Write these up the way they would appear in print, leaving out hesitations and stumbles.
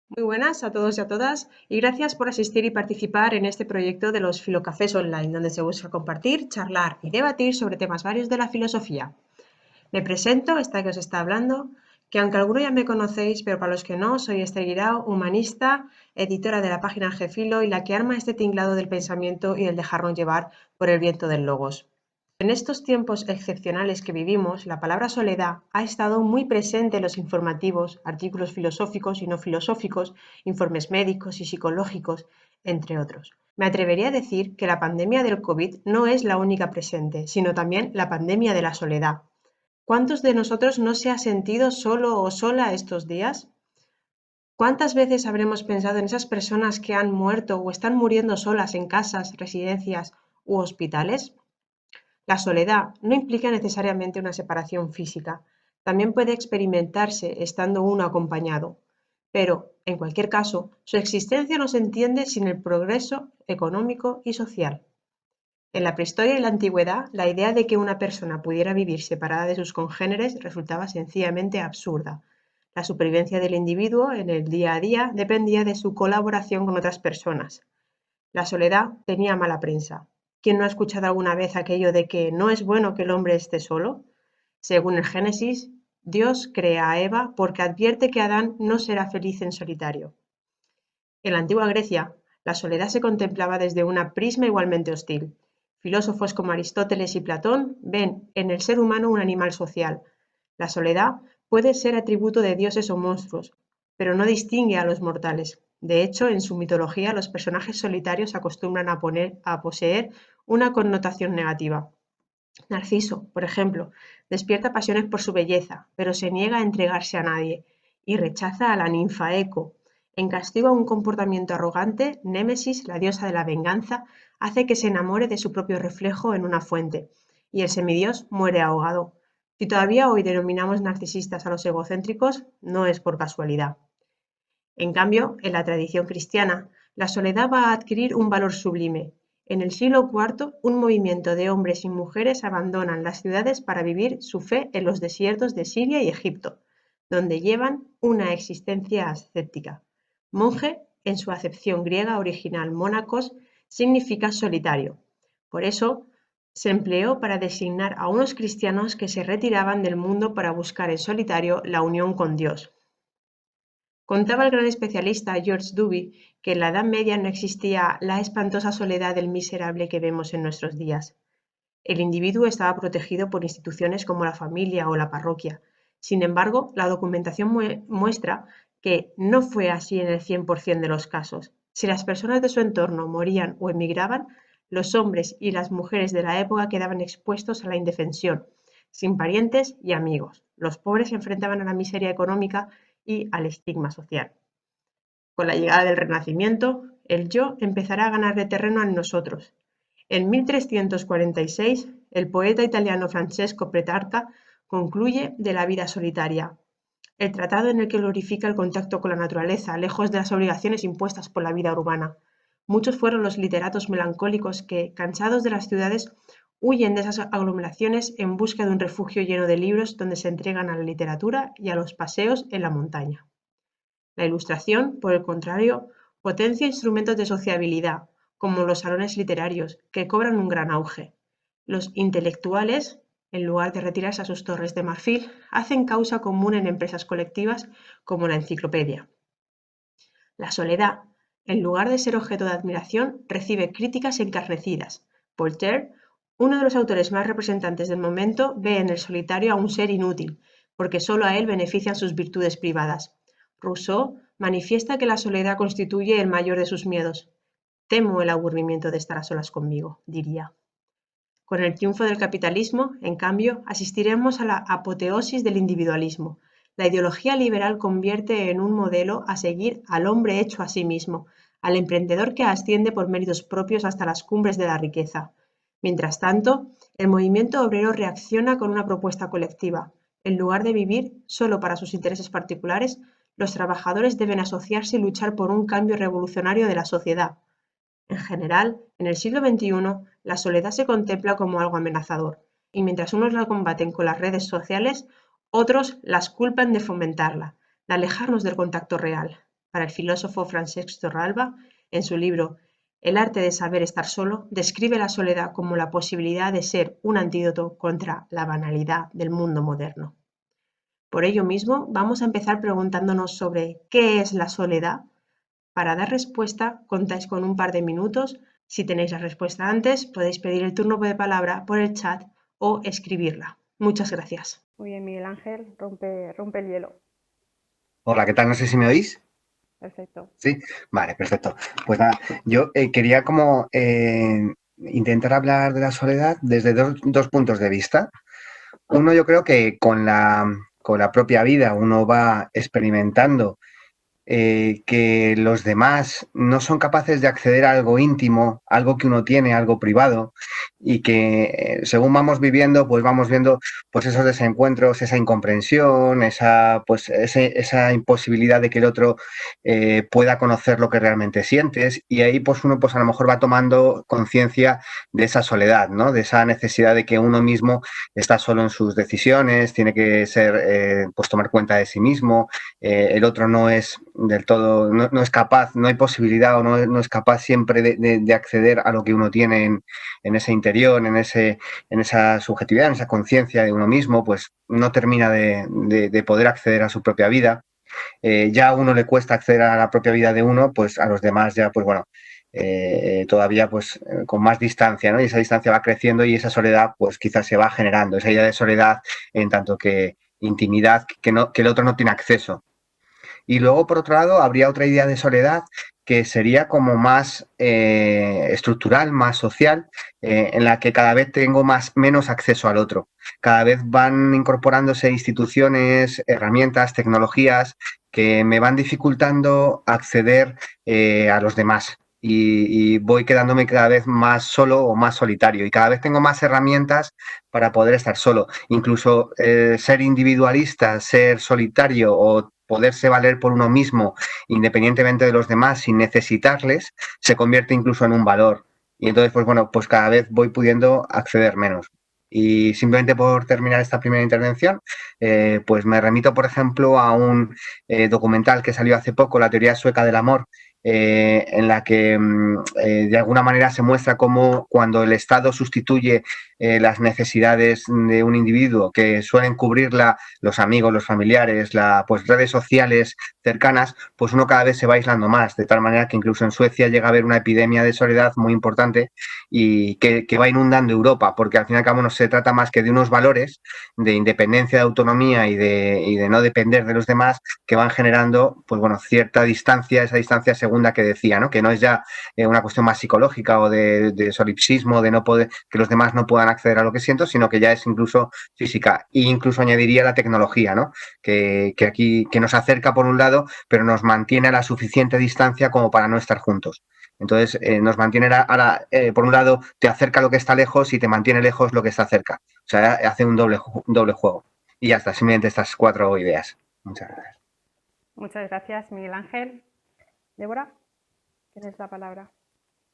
Muy buenas a todos y a todas y gracias por asistir y participar en este proyecto de los Filocafés Online, donde se busca compartir, charlar y debatir sobre temas varios de la filosofía. Me presento, esta que os está hablando, que aunque algunos ya me conocéis, pero para los que no, soy Esther Guirao, humanista, editora de la página Gefilo y la que arma este tinglado del pensamiento y el dejarnos llevar por el viento del logos. En estos tiempos excepcionales que vivimos, la palabra soledad ha estado muy presente en los informativos, artículos filosóficos y no filosóficos, informes médicos y psicológicos, entre otros. Me atrevería a decir que la pandemia del COVID no es la única presente, sino también la pandemia de la soledad. ¿Cuántos de nosotros no se ha sentido solo o sola estos días? ¿Cuántas veces habremos pensado en esas personas que han muerto o están muriendo solas en casas, residencias u hospitales? La soledad no implica necesariamente una separación física, también puede experimentarse estando uno acompañado, pero, en cualquier caso, su existencia no se entiende sin el progreso económico y social. En la prehistoria y la antigüedad, la idea de que una persona pudiera vivir separada de sus congéneres resultaba sencillamente absurda. La supervivencia del individuo en el día a día dependía de su colaboración con otras personas. La soledad tenía mala prensa. ¿Quién no ha escuchado alguna vez aquello de que no es bueno que el hombre esté solo? Según el Génesis, Dios crea a Eva porque advierte que Adán no será feliz en solitario. En la antigua Grecia, la soledad se contemplaba desde una prisma igualmente hostil. Filósofos como Aristóteles y Platón ven en el ser humano un animal social. La soledad puede ser atributo de dioses o monstruos, pero no distingue a los mortales. De hecho, en su mitología, los personajes solitarios acostumbran a poseer una connotación negativa. Narciso, por ejemplo, despierta pasiones por su belleza, pero se niega a entregarse a nadie y rechaza a la ninfa Eco. En castigo a un comportamiento arrogante, Némesis, la diosa de la venganza, hace que se enamore de su propio reflejo en una fuente, y el semidios muere ahogado. Si todavía hoy denominamos narcisistas a los egocéntricos, no es por casualidad. En cambio, en la tradición cristiana, la soledad va a adquirir un valor sublime. En el siglo IV, un movimiento de hombres y mujeres abandonan las ciudades para vivir su fe en los desiertos de Siria y Egipto, donde llevan una existencia ascética. Monje, en su acepción griega original mónacos, significa solitario. Por eso, se empleó para designar a unos cristianos que se retiraban del mundo para buscar en solitario la unión con Dios. Contaba el gran especialista George Duby que en la Edad Media no existía la espantosa soledad del miserable que vemos en nuestros días. El individuo estaba protegido por instituciones como la familia o la parroquia. Sin embargo, la documentación muestra que no fue así en el 100% de los casos. Si las personas de su entorno morían o emigraban, los hombres y las mujeres de la época quedaban expuestos a la indefensión, sin parientes y amigos. Los pobres se enfrentaban a la miseria económica y al estigma social. Con la llegada del Renacimiento, el yo empezará a ganarle terreno en nosotros. En 1346, el poeta italiano Francesco Petrarca concluye de la vida solitaria, el tratado en el que glorifica el contacto con la naturaleza, lejos de las obligaciones impuestas por la vida urbana. Muchos fueron los literatos melancólicos que, cansados de las ciudades, huyen de esas aglomeraciones en busca de un refugio lleno de libros donde se entregan a la literatura y a los paseos en la montaña. La Ilustración, por el contrario, potencia instrumentos de sociabilidad, como los salones literarios, que cobran un gran auge. Los intelectuales, en lugar de retirarse a sus torres de marfil, hacen causa común en empresas colectivas como la enciclopedia. La soledad, en lugar de ser objeto de admiración, recibe críticas encarnecidas. Voltaire, uno de los autores más representantes del momento, ve en el solitario a un ser inútil, porque solo a él benefician sus virtudes privadas. Rousseau manifiesta que la soledad constituye el mayor de sus miedos. Temo el aburrimiento de estar a solas conmigo, diría. Con el triunfo del capitalismo, en cambio, asistiremos a la apoteosis del individualismo. La ideología liberal convierte en un modelo a seguir al hombre hecho a sí mismo, al emprendedor que asciende por méritos propios hasta las cumbres de la riqueza. Mientras tanto, el movimiento obrero reacciona con una propuesta colectiva. En lugar de vivir solo para sus intereses particulares, los trabajadores deben asociarse y luchar por un cambio revolucionario de la sociedad. En general, en el siglo XXI, la soledad se contempla como algo amenazador, y mientras unos la combaten con las redes sociales, otros las culpan de fomentarla, de alejarnos del contacto real. para el filósofo Francesc Torralba, en su libro El arte de saber estar solo, describe la soledad como la posibilidad de ser un antídoto contra la banalidad del mundo moderno. Por ello mismo, vamos a empezar preguntándonos sobre ¿qué es la soledad? Para dar respuesta, contáis con un par de minutos. Si tenéis la respuesta antes, podéis pedir el turno de palabra por el chat o escribirla. Muchas gracias. Muy bien, Miguel Ángel, rompe el hielo. Hola, ¿qué tal? No sé si me oís. Perfecto. Sí, vale, perfecto. Pues nada, yo quería como intentar hablar de la soledad desde dos puntos de vista. Uno, yo creo que con la propia vida uno va experimentando que los demás no son capaces de acceder a algo íntimo, algo que uno tiene, algo privado, y que según vamos viviendo, pues vamos viendo pues esos desencuentros, esa incomprensión, esa imposibilidad de que el otro pueda conocer lo que realmente sientes, y ahí pues uno pues a lo mejor va tomando conciencia de esa soledad, ¿no? De esa necesidad de que uno mismo está solo en sus decisiones, tiene que ser, pues tomar cuenta de sí mismo, el otro no es del todo, no es capaz, no hay posibilidad o no es capaz siempre de acceder a lo que uno tiene en ese interior, en esa subjetividad, en esa conciencia de uno mismo, pues no termina de poder acceder a su propia vida. Ya a uno le cuesta acceder a la propia vida de uno, pues a los demás ya, pues bueno, todavía pues con más distancia, ¿no? Y esa distancia va creciendo y esa soledad pues quizás se va generando, esa idea de soledad en tanto que intimidad que el otro no tiene acceso. Y luego, por otro lado, habría otra idea de soledad que sería como más estructural, más social, en la que cada vez tengo menos acceso al otro. Cada vez van incorporándose instituciones, herramientas, tecnologías que me van dificultando acceder a los demás. Y voy quedándome cada vez más solo o más solitario. Y cada vez tengo más herramientas para poder estar solo. Incluso ser individualista, ser solitario o poderse valer por uno mismo independientemente de los demás sin necesitarles, se convierte incluso en un valor. Y entonces, pues bueno, pues cada vez voy pudiendo acceder menos. Y simplemente por terminar esta primera intervención, pues me remito, por ejemplo, a un documental que salió hace poco, La teoría sueca del amor, en la que de alguna manera se muestra cómo cuando el Estado sustituye las necesidades de un individuo que suelen cubrirla los amigos, los familiares, pues redes sociales cercanas, pues uno cada vez se va aislando más, de tal manera que incluso en Suecia llega a haber una epidemia de soledad muy importante y que va inundando Europa, porque al fin y al cabo no se trata más que de unos valores de independencia, de autonomía y de no depender de los demás que van generando, pues bueno, cierta distancia, esa distancia segunda que decía, ¿no? Que no es ya una cuestión más psicológica o de solipsismo, de no poder, que los demás no puedan acceder a lo que siento, sino que ya es incluso física. E incluso añadiría la tecnología, ¿no? Que aquí que nos acerca por un lado, pero nos mantiene a la suficiente distancia como para no estar juntos. Entonces, nos mantiene por un lado, te acerca lo que está lejos y te mantiene lejos lo que está cerca. O sea, hace un doble juego. Y ya está, simplemente estas 4 ideas. Muchas gracias. Muchas gracias, Miguel Ángel. Débora, tienes la palabra.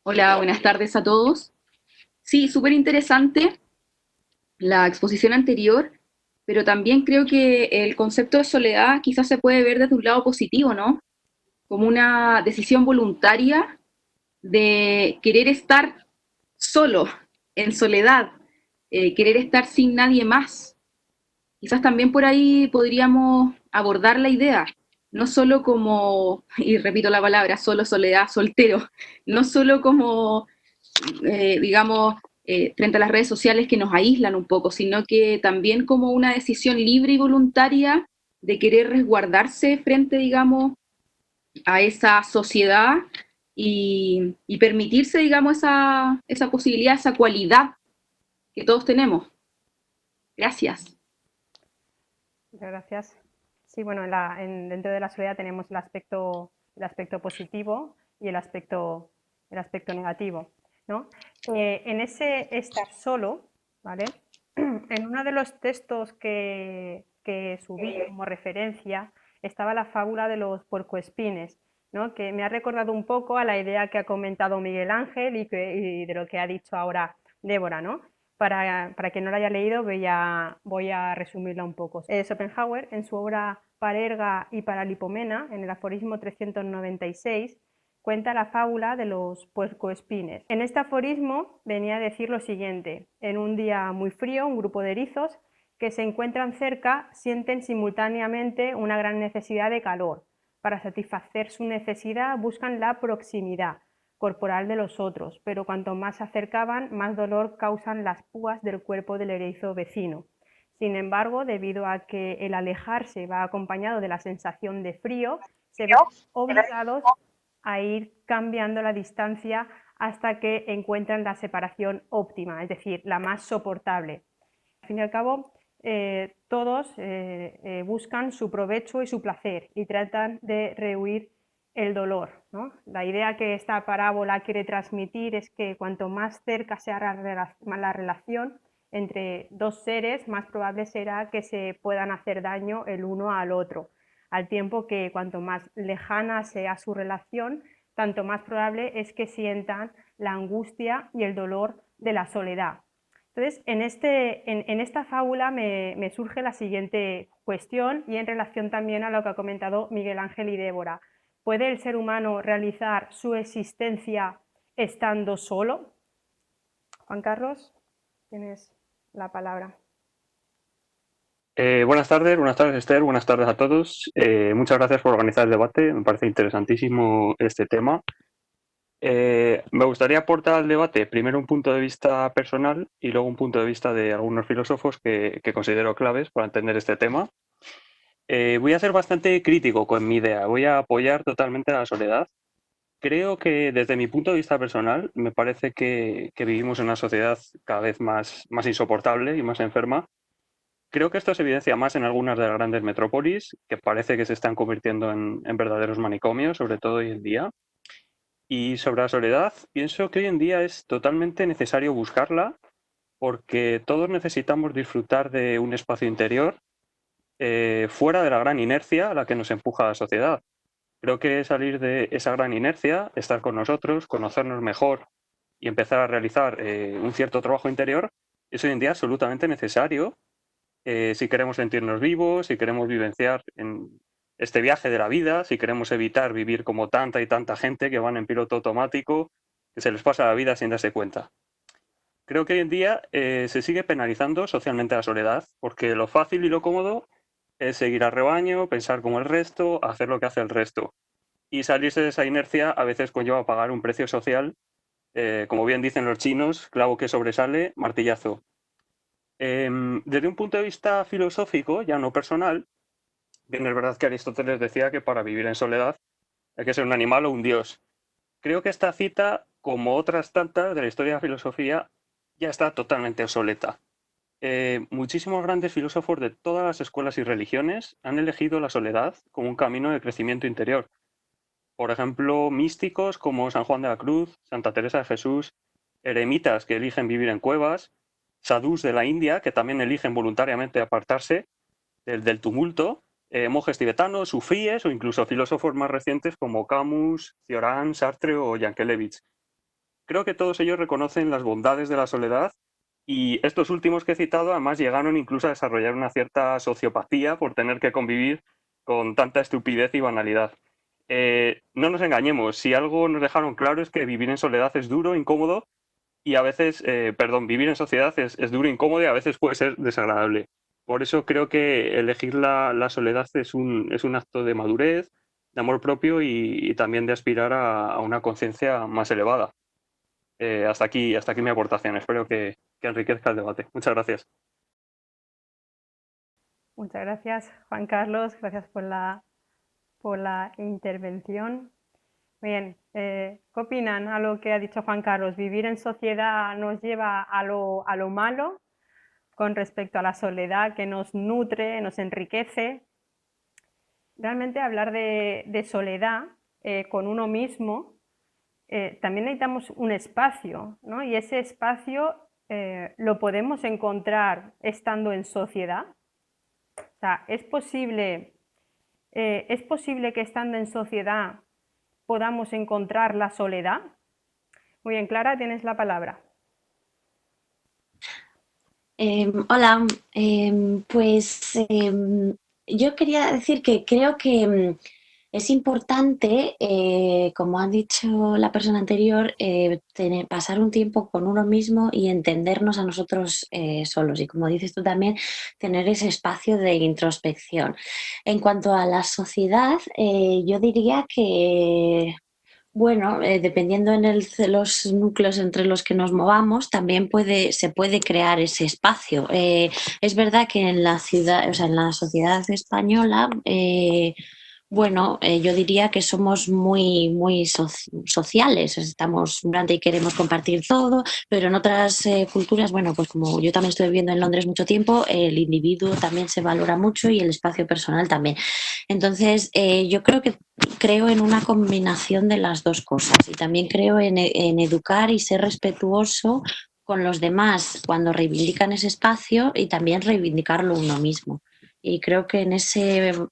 Hola, buenas tardes a todos. Sí, súper interesante la exposición anterior, pero también creo que el concepto de soledad quizás se puede ver desde un lado positivo, ¿no? Como una decisión voluntaria de querer estar solo, en soledad, querer estar sin nadie más. Quizás también por ahí podríamos abordar la idea, no solo como, y repito la palabra, solo soledad, soltero, no solo como digamos, frente a las redes sociales que nos aíslan un poco, sino que también como una decisión libre y voluntaria de querer resguardarse frente, digamos, a esa sociedad y permitirse, digamos, esa posibilidad, esa cualidad que todos tenemos. Gracias. Muchas gracias. Sí, bueno, dentro de la soledad tenemos el aspecto positivo y el aspecto negativo, ¿no? En ese estar solo, ¿vale? En uno de los textos que subí como referencia estaba la fábula de los puercoespines, ¿no? Que me ha recordado un poco a la idea que ha comentado Miguel Ángel y de lo que ha dicho ahora Débora, ¿no? Para quien no lo haya leído, voy a resumirla un poco. Schopenhauer, en su obra Parerga y Paralipomena, en el aforismo 396, cuenta la fábula de los puercoespines. En este aforismo venía a decir lo siguiente: en un día muy frío, un grupo de erizos que se encuentran cerca sienten simultáneamente una gran necesidad de calor. Para satisfacer su necesidad buscan la proximidad corporal de los otros, pero cuanto más se acercaban, más dolor causan las púas del cuerpo del erizo vecino. Sin embargo, debido a que el alejarse va acompañado de la sensación de frío, se ven obligados a ir cambiando la distancia hasta que encuentran la separación óptima, es decir, la más soportable. Al fin y al cabo, todos buscan su provecho y su placer y tratan de rehuir el dolor, ¿no? La idea que esta parábola quiere transmitir es que cuanto más cerca sea la relación entre dos seres, más probable será que se puedan hacer daño el uno al otro, al tiempo que cuanto más lejana sea su relación, tanto más probable es que sientan la angustia y el dolor de la soledad. Entonces, en esta fábula me surge la siguiente cuestión, y en relación también a lo que ha comentado Miguel Ángel y Débora. ¿Puede el ser humano realizar su existencia estando solo? Juan Carlos, tienes la palabra. Buenas tardes, Esther, buenas tardes a todos. Muchas gracias por organizar el debate, me parece interesantísimo este tema. Me gustaría aportar al debate primero un punto de vista personal y luego un punto de vista de algunos filósofos que considero claves para entender este tema. Voy a ser bastante crítico con mi idea, voy a apoyar totalmente a la soledad. Creo que desde mi punto de vista personal me parece que vivimos en una sociedad cada vez más insoportable y más enferma. Creo que esto se evidencia más en algunas de las grandes metrópolis, que parece que se están convirtiendo en verdaderos manicomios, sobre todo hoy en día. Y sobre la soledad, pienso que hoy en día es totalmente necesario buscarla, porque todos necesitamos disfrutar de un espacio interior fuera de la gran inercia a la que nos empuja la sociedad. Creo que salir de esa gran inercia, estar con nosotros, conocernos mejor y empezar a realizar un cierto trabajo interior, es hoy en día absolutamente necesario si queremos sentirnos vivos, si queremos vivenciar en este viaje de la vida, si queremos evitar vivir como tanta y tanta gente que van en piloto automático, que se les pasa la vida sin darse cuenta. Creo que hoy en día se sigue penalizando socialmente la soledad, porque lo fácil y lo cómodo es seguir al rebaño, pensar como el resto, hacer lo que hace el resto. Y salirse de esa inercia a veces conlleva pagar un precio social, como bien dicen los chinos, clavo que sobresale, martillazo. Desde un punto de vista filosófico, ya no personal, bien es verdad que Aristóteles decía que para vivir en soledad hay que ser un animal o un dios. Creo que esta cita, como otras tantas de la historia de la filosofía, ya está totalmente obsoleta. Muchísimos grandes filósofos de todas las escuelas y religiones han elegido la soledad como un camino de crecimiento interior. Por ejemplo, místicos como San Juan de la Cruz, Santa Teresa de Jesús, eremitas que eligen vivir en cuevas, sadhus de la India que también eligen voluntariamente apartarse del tumulto, monjes tibetanos, sufíes o incluso filósofos más recientes como Camus, Cioran, Sartre o Yankelevich. Creo que todos ellos reconocen las bondades de la soledad y estos últimos que he citado además llegaron incluso a desarrollar una cierta sociopatía por tener que convivir con tanta estupidez y banalidad. No nos engañemos, si algo nos dejaron claro es que vivir en soledad es duro, incómodo y a veces, vivir en sociedad es duro, incómodo y a veces puede ser desagradable. Por eso creo que elegir la soledad es un acto de madurez, de amor propio y también de aspirar a una conciencia más elevada. Hasta aquí mi aportación. Espero que enriquezca el debate. Muchas gracias. Muchas gracias, Juan Carlos. Gracias por la intervención. Bien, ¿qué opinan a lo que ha dicho Juan Carlos? ¿Vivir en sociedad nos lleva a lo malo con respecto a la soledad que nos nutre, nos enriquece? Realmente hablar de soledad con uno mismo, también necesitamos un espacio, ¿no? Y ese espacio lo podemos encontrar estando en sociedad. O sea, ¿es posible que estando en sociedad podamos encontrar la soledad? Muy bien, Clara, tienes la palabra. Hola, pues yo quería decir que creo que es importante, como ha dicho la persona anterior, pasar un tiempo con uno mismo y entendernos a nosotros solos. Y como dices tú también, tener ese espacio de introspección. En cuanto a la sociedad, yo diría que bueno, dependiendo los núcleos entre los que nos movamos, también se puede crear ese espacio. Es verdad que en la ciudad, o sea, en la sociedad española, bueno, yo diría que somos muy sociales, estamos durante y queremos compartir todo, pero en otras culturas, bueno, pues como yo también estoy viviendo en Londres mucho tiempo, el individuo también se valora mucho y el espacio personal también. Entonces, yo creo en una combinación de las dos cosas y también creo en educar y ser respetuoso con los demás cuando reivindican ese espacio y también reivindicarlo uno mismo. Y creo que en ese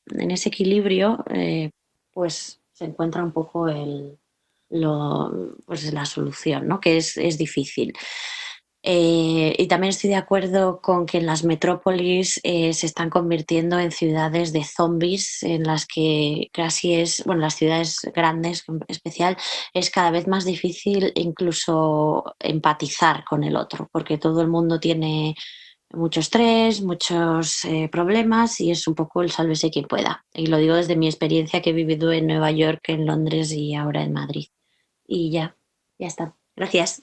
equilibrio pues se encuentra un poco pues la solución, ¿no? Que es difícil. Y también estoy de acuerdo con que en las metrópolis se están convirtiendo en ciudades de zombies en las que casi bueno, las ciudades grandes en especial, es cada vez más difícil incluso empatizar con el otro, porque todo el mundo tiene mucho estrés, muchos problemas y es un poco el sálvese quien pueda. Y lo digo desde mi experiencia que he vivido en Nueva York, en Londres y ahora en Madrid. Y ya está. Gracias.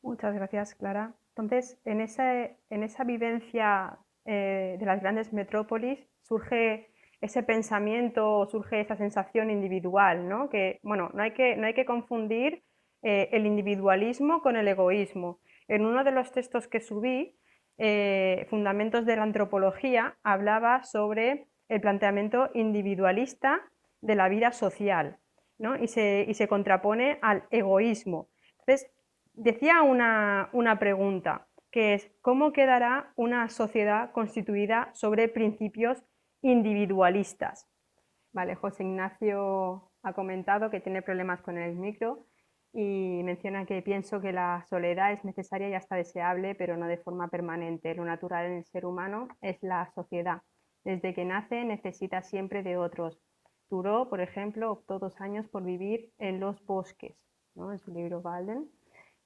Muchas gracias, Clara. Entonces, en esa vivencia de las grandes metrópolis surge ese pensamiento, surge esa sensación individual, ¿no? Que, bueno, no hay que confundir el individualismo con el egoísmo. En uno de los textos que subí, Fundamentos de la Antropología, hablaba sobre el planteamiento individualista de la vida social, ¿no? y se contrapone al egoísmo. Entonces, decía una pregunta, que es ¿cómo quedará una sociedad constituida sobre principios individualistas? Vale, José Ignacio ha comentado que tiene problemas con el micro y menciona que pienso que la soledad es necesaria y hasta deseable, pero no de forma permanente. Lo natural en el ser humano es la sociedad. Desde que nace necesita siempre de otros. Thoreau, por ejemplo, optó 2 años por vivir en los bosques, ¿no? En su libro Walden,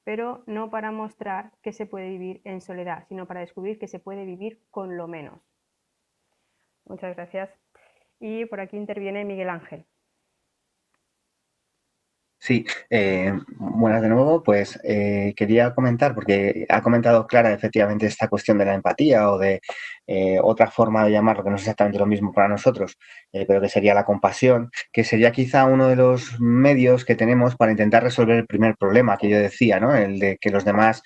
pero no para mostrar que se puede vivir en soledad, sino para descubrir que se puede vivir con lo menos. Muchas gracias. Y por aquí interviene Miguel Ángel. Sí, buenas de nuevo. Pues quería comentar, porque ha comentado Clara efectivamente esta cuestión de la empatía o de otra forma de llamarlo, que no es exactamente lo mismo para nosotros, pero que sería la compasión, que sería quizá uno de los medios que tenemos para intentar resolver el primer problema que yo decía, ¿no? El de que los demás,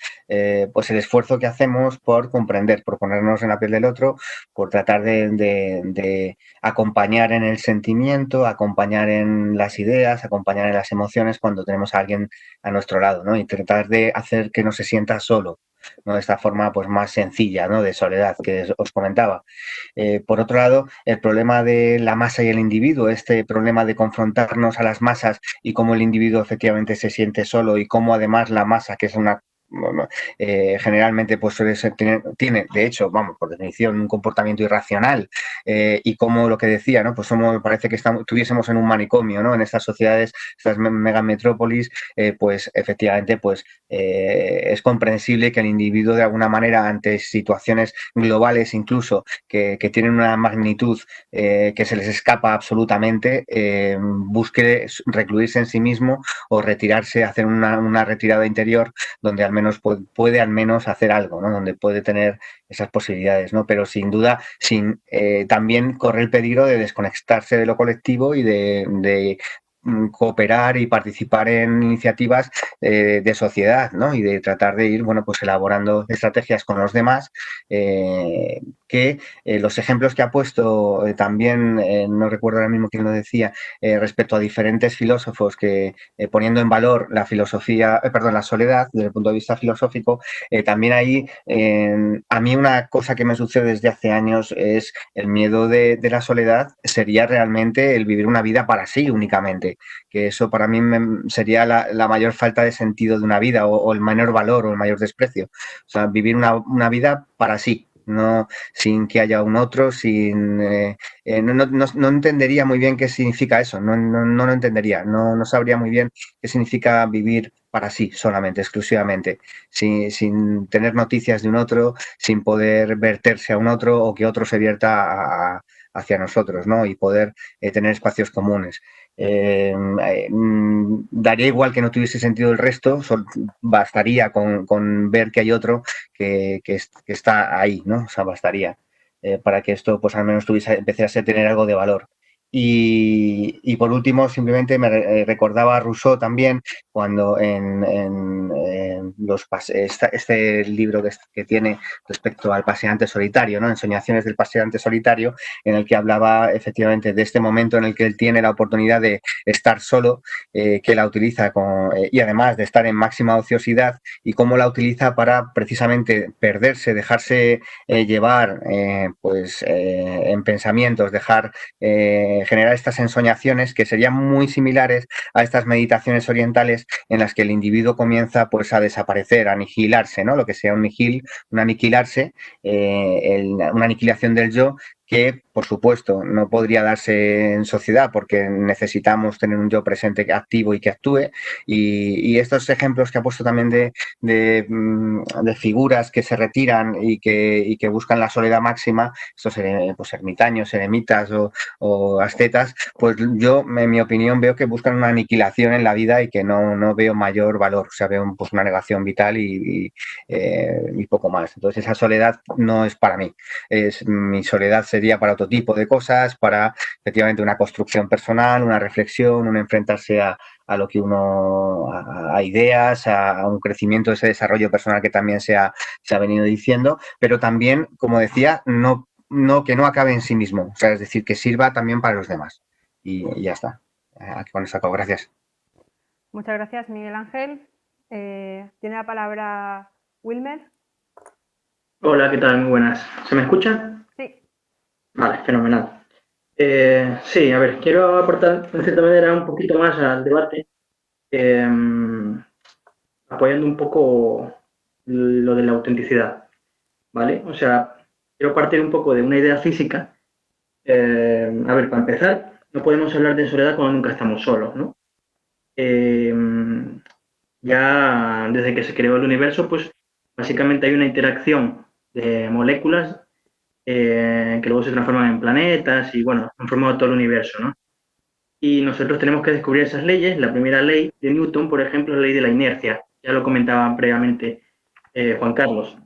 pues el esfuerzo que hacemos por comprender, por ponernos en la piel del otro, por tratar de acompañar en el sentimiento, acompañar en las ideas, acompañar en las emociones cuando tenemos a alguien a nuestro lado, ¿no? Y tratar de hacer que no se sienta solo, ¿no? De esta forma pues más sencilla, ¿no? De soledad que os comentaba. Por otro lado, el problema de la masa y el individuo, este problema de confrontarnos a las masas y cómo el individuo efectivamente se siente solo y cómo además la masa, que es una generalmente pues suele ser, tiene, de hecho, vamos, por definición, un comportamiento irracional y como lo que decía, ¿no? Pues parece que estuviésemos en un manicomio, ¿no? En estas sociedades, estas megametrópolis, pues efectivamente pues es comprensible que el individuo de alguna manera ante situaciones globales incluso que tienen una magnitud que se les escapa absolutamente, busque recluirse en sí mismo o retirarse, hacer una retirada interior donde al menos puede al menos hacer algo, ¿no? Donde puede tener esas posibilidades, ¿no? Pero sin duda, también corre el peligro de desconectarse de lo colectivo y de cooperar y participar en iniciativas de sociedad, ¿no? Y de tratar de ir, bueno, pues elaborando estrategias con los demás que los ejemplos que ha puesto también, no recuerdo ahora mismo quién lo decía, respecto a diferentes filósofos que poniendo en valor la filosofía, perdón, la soledad desde el punto de vista filosófico, también ahí a mí una cosa que me sucede desde hace años es el miedo de la soledad sería realmente el vivir una vida para sí únicamente, que eso para mí sería la mayor falta de sentido de una vida o el menor valor o el mayor desprecio, o sea, vivir una vida para sí, no sin que haya un otro, no entendería muy bien qué significa eso, no lo entendería, no sabría muy bien qué significa vivir para sí solamente, exclusivamente, sin tener noticias de un otro, sin poder verterse a un otro o que otro se vierta hacia nosotros, ¿no? Y poder tener espacios comunes. Daría igual que no tuviese sentido el resto, bastaría con ver que hay otro que está ahí, ¿no? O sea, bastaría para que esto, pues al menos empezase a tener algo de valor. Y por último, simplemente me recordaba a Rousseau también, cuando en este libro que tiene respecto al paseante solitario, ¿no? Ensoñaciones del paseante solitario, en el que hablaba efectivamente de este momento en el que él tiene la oportunidad de estar solo, que la utiliza y además de estar en máxima ociosidad, y cómo la utiliza para precisamente perderse, dejarse llevar en pensamientos, generar estas ensoñaciones que serían muy similares a estas meditaciones orientales en las que el individuo comienza pues a desaparecer, a aniquilarse, ¿no? Lo que sea un aniquilarse, una aniquilación del yo, que, por supuesto, no podría darse en sociedad porque necesitamos tener un yo presente activo y que actúe. Y estos ejemplos que ha puesto también de figuras que se retiran y que buscan la soledad máxima, estos pues, ermitaños, eremitas o ascetas, pues yo, en mi opinión, veo que buscan una aniquilación en la vida y que no veo mayor valor. O sea, veo pues, una negación vital y poco más. Entonces, esa soledad no es para mí. Mi soledad sería para otro tipo de cosas, para efectivamente una construcción personal, una reflexión, un enfrentarse a lo que a ideas, a un crecimiento, ese desarrollo personal que también se ha venido diciendo, pero también, como decía, que no acabe en sí mismo, o sea, es decir, que sirva también para los demás. Y ya está. Aquí con eso acabo. Gracias. Muchas gracias, Miguel Ángel. Tiene la palabra Wilmer. Hola, ¿qué tal? Muy buenas. ¿Se me escucha? Sí. Vale, fenomenal. Sí, a ver, quiero aportar de cierta manera un poquito más al debate, apoyando un poco lo de la autenticidad, ¿vale? O sea, quiero partir un poco de una idea física. A ver, para empezar, no podemos hablar de soledad cuando nunca estamos solos, ¿no? Ya desde que se creó el universo, pues básicamente hay una interacción de moléculas que luego se transforman en planetas y, bueno, han formado todo el universo, ¿no? Y nosotros tenemos que descubrir esas leyes. La primera ley de Newton, por ejemplo, es la ley de la inercia. Ya lo comentaba previamente Juan Carlos.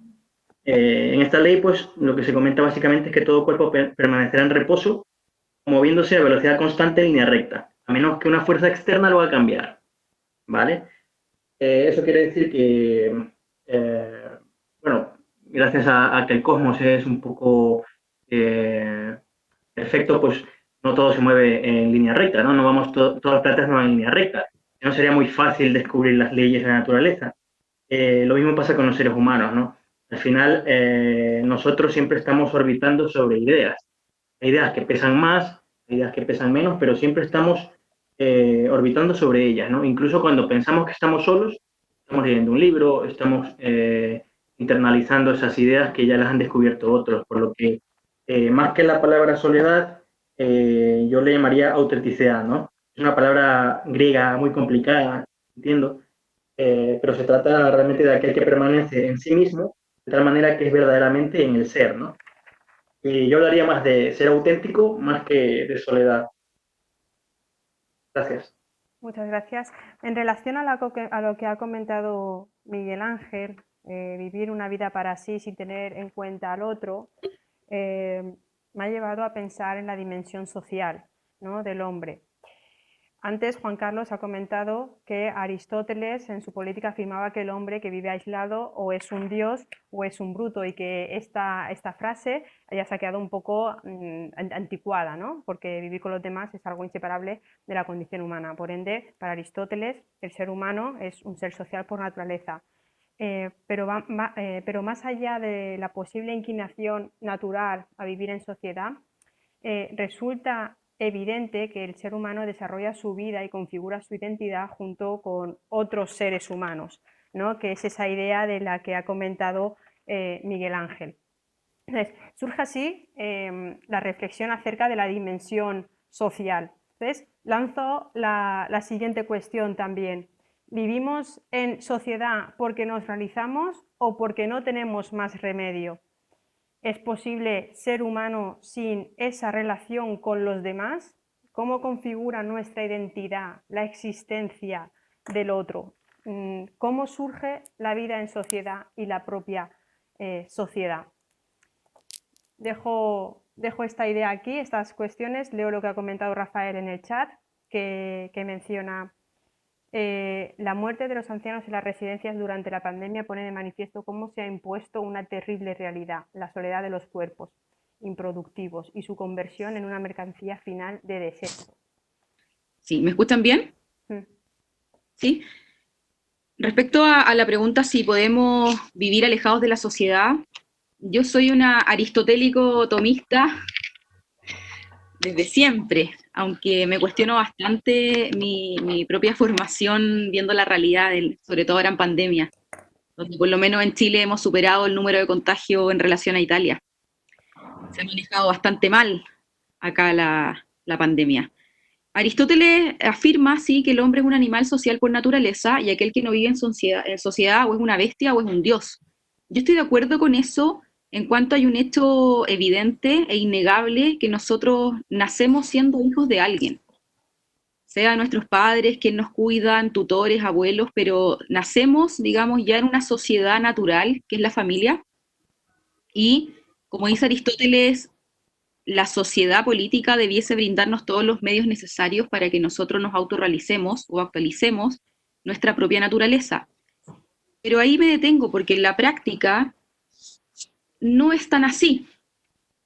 En esta ley, pues, lo que se comenta básicamente es que todo cuerpo permanecerá en reposo, moviéndose a velocidad constante en línea recta, a menos que una fuerza externa lo haga cambiar, ¿vale? Eso quiere decir que, bueno, gracias a que el cosmos es un poco perfecto, pues no todo se mueve en línea recta, ¿no? No vamos todas las planetas no van en línea recta. No sería muy fácil descubrir las leyes de la naturaleza. Lo mismo pasa con los seres humanos, ¿no? Al final, nosotros siempre estamos orbitando sobre ideas. Hay ideas que pesan más, hay ideas que pesan menos, pero siempre estamos orbitando sobre ellas, ¿no? Incluso cuando pensamos que estamos solos, estamos leyendo un libro, estamos internalizando esas ideas que ya las han descubierto otros, por lo que más que la palabra soledad, yo le llamaría autenticidad, ¿no? Es una palabra griega muy complicada, entiendo, pero se trata realmente de aquel que permanece en sí mismo, de tal manera que es verdaderamente en el ser, ¿no? Y yo hablaría más de ser auténtico más que de soledad. Gracias. Muchas gracias. En relación a lo que ha comentado Miguel Ángel, vivir una vida para sí sin tener en cuenta al otro, me ha llevado a pensar en la dimensión social, ¿no?, del hombre. Antes Juan Carlos ha comentado que Aristóteles en su Política afirmaba que el hombre que vive aislado o es un dios o es un bruto, y que esta frase ya se ha quedado un poco anticuada, ¿no? Porque vivir con los demás es algo inseparable de la condición humana. Por ende, para Aristóteles, el ser humano es un ser social por naturaleza. Pero más allá de la posible inclinación natural a vivir en sociedad, resulta evidente que el ser humano desarrolla su vida y configura su identidad junto con otros seres humanos, ¿no?, que es esa idea de la que ha comentado Miguel Ángel. Entonces, surge así la reflexión acerca de la dimensión social. Entonces, lanzo la siguiente cuestión también. ¿Vivimos en sociedad porque nos realizamos o porque no tenemos más remedio? ¿Es posible ser humano sin esa relación con los demás? ¿Cómo configura nuestra identidad, la existencia del otro? ¿Cómo surge la vida en sociedad y la propia sociedad? Dejo esta idea aquí, estas cuestiones, leo lo que ha comentado Rafael en el chat, que menciona la muerte de los ancianos en las residencias durante la pandemia pone de manifiesto cómo se ha impuesto una terrible realidad, la soledad de los cuerpos improductivos y su conversión en una mercancía final de desecho. Sí, ¿me escuchan bien? Mm. Sí. Respecto a la pregunta si podemos vivir alejados de la sociedad, yo soy una aristotélico tomista desde siempre, aunque me cuestiono bastante mi propia formación viendo la realidad, sobre todo ahora en pandemia, donde por lo menos en Chile hemos superado el número de contagios en relación a Italia. Se ha manejado bastante mal acá la pandemia. Aristóteles afirma, sí, que el hombre es un animal social por naturaleza y aquel que no vive en sociedad o es una bestia o es un dios. Yo estoy de acuerdo con eso en cuanto hay un hecho evidente e innegable que nosotros nacemos siendo hijos de alguien, sea nuestros padres, quien nos cuidan, tutores, abuelos, pero nacemos, digamos, ya en una sociedad natural, que es la familia, y como dice Aristóteles, la sociedad política debiese brindarnos todos los medios necesarios para que nosotros nos autorrealicemos o actualicemos nuestra propia naturaleza. Pero ahí me detengo porque en la práctica no es tan así.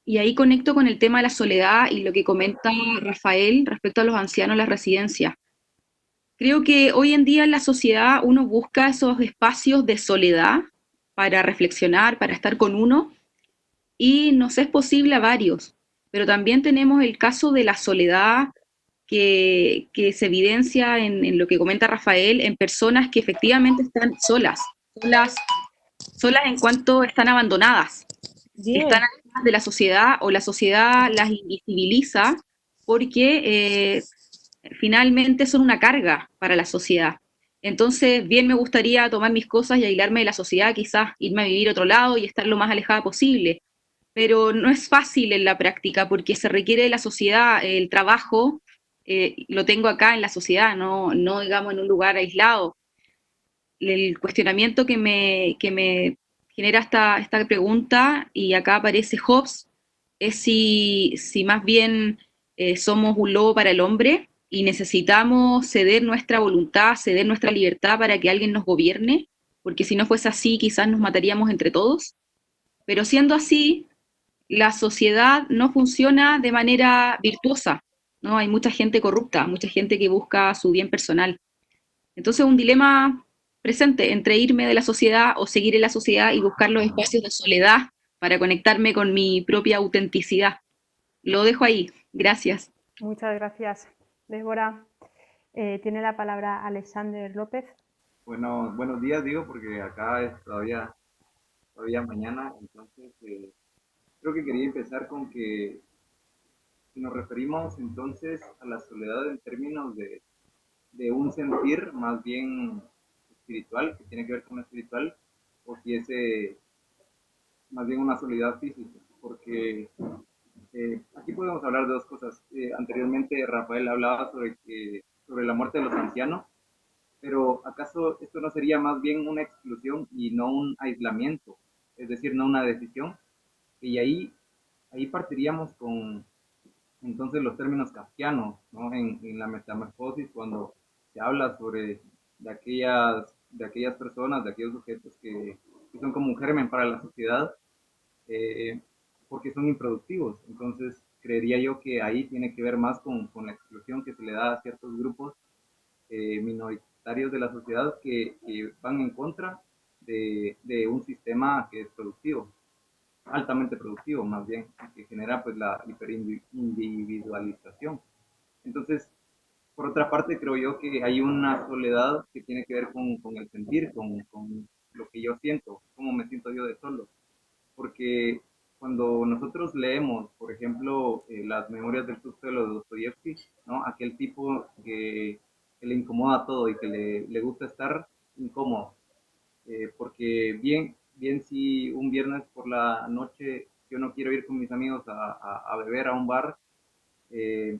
Y ahí conecto con el tema de la soledad y lo que comenta Rafael respecto a los ancianos en las residencias. Creo que hoy en día en la sociedad uno busca esos espacios de soledad para reflexionar, para estar con uno, y nos es posible a varios, pero también tenemos el caso de la soledad que se evidencia en lo que comenta Rafael, en personas que efectivamente están solas en cuanto están abandonadas, que están Bien. alejadas de la sociedad o la sociedad las invisibiliza porque finalmente son una carga para la sociedad. Entonces, bien me gustaría tomar mis cosas y aislarme de la sociedad, quizás irme a vivir a otro lado y estar lo más alejada posible, pero no es fácil en la práctica porque se requiere de la sociedad, el trabajo, lo tengo acá en la sociedad, no digamos en un lugar aislado. El cuestionamiento que me genera esta pregunta, y acá aparece Hobbes, es si más bien somos un lobo para el hombre y necesitamos ceder nuestra voluntad, ceder nuestra libertad para que alguien nos gobierne, porque si no fuese así quizás nos mataríamos entre todos. Pero siendo así, la sociedad no funciona de manera virtuosa, ¿no? Hay mucha gente corrupta, mucha gente que busca su bien personal. Entonces, un dilema presente entre irme de la sociedad o seguir en la sociedad y buscar los espacios de soledad para conectarme con mi propia autenticidad. Lo dejo ahí. Gracias. Muchas gracias, Débora. Tiene la palabra Alexander López. Bueno, buenos días, digo, porque acá es todavía mañana, entonces creo que quería empezar con que si nos referimos entonces a la soledad en términos de un sentir más bien espiritual, que tiene que ver con lo espiritual, o si es más bien una soledad física, porque aquí podemos hablar de dos cosas. Anteriormente Rafael hablaba sobre la muerte de los ancianos, pero ¿acaso esto no sería más bien una exclusión y no un aislamiento? Es decir, no una decisión. Y ahí partiríamos con entonces los términos kafkianos, ¿no? En la metamorfosis, cuando se habla sobre de aquellas personas, de aquellos sujetos que son como un germen para la sociedad, eh, porque son improductivos. Entonces, creería yo que ahí tiene que ver más con la exclusión que se le da a ciertos grupos minoritarios de la sociedad que van en contra de un sistema que es productivo, altamente productivo más bien, que genera pues la hiperindividualización. Entonces, por otra parte, creo yo que hay una soledad que tiene que ver con el sentir, con lo que yo siento, cómo me siento yo de solo, porque cuando nosotros leemos, por ejemplo, las memorias del subsuelo de Dostoyevsky, ¿no? Aquel tipo que le incomoda todo y que le gusta estar incómodo. Porque bien si un viernes por la noche yo no quiero ir con mis amigos a beber a un bar, eh,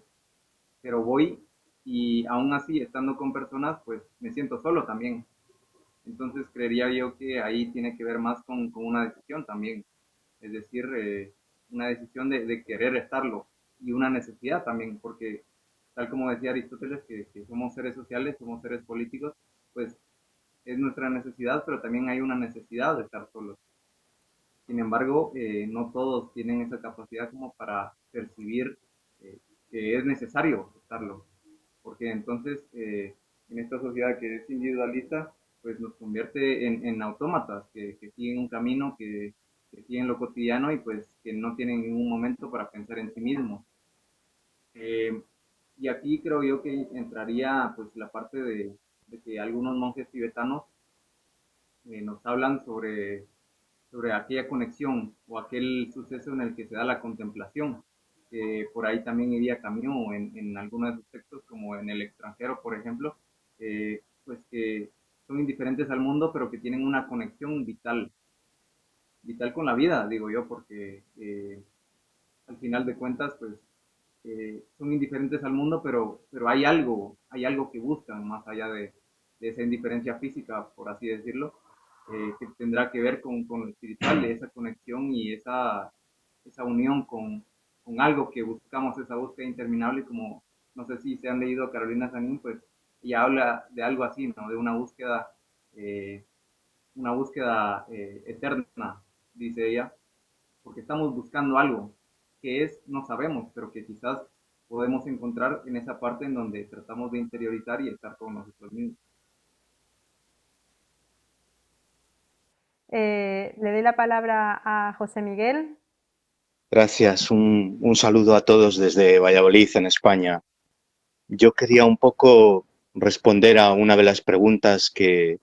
pero voy y aún así estando con personas, pues me siento solo también. Entonces creería yo que ahí tiene que ver más con una decisión también, es decir, una decisión de querer estarlo y una necesidad también, porque tal como decía Aristóteles, que somos seres sociales, somos seres políticos, pues es nuestra necesidad, pero también hay una necesidad de estar solos. Sin embargo, no todos tienen esa capacidad como para percibir que es necesario estarlo, porque entonces en esta sociedad que es individualista, pues nos convierte en autómatas que siguen un camino, que siguen lo cotidiano y pues que no tienen ningún momento para pensar en sí mismos. Eh, y aquí creo yo que entraría pues la parte de que algunos monjes tibetanos nos hablan sobre aquella conexión o aquel suceso en el que se da la contemplación. Por ahí también iría Camus en algunos de sus textos, como en El extranjero, por ejemplo, pues que son indiferentes al mundo, pero que tienen una conexión vital, vital con la vida, digo yo, porque al final de cuentas, pues son indiferentes al mundo, pero hay algo que buscan más allá de esa indiferencia física, por así decirlo, que tendrá que ver con lo espiritual, de esa conexión y esa unión con algo que buscamos, esa búsqueda interminable, como no sé si se han leído a Carolina Sanín, pues ella habla de algo así, ¿no? De una búsqueda eterna, dice ella, porque estamos buscando algo que es, no sabemos, pero que quizás podemos encontrar en esa parte en donde tratamos de interiorizar y estar con nosotros mismos. Le doy la palabra a José Miguel. Gracias. Un saludo a todos desde Valladolid, en España. Yo quería un poco responder a una de las preguntas que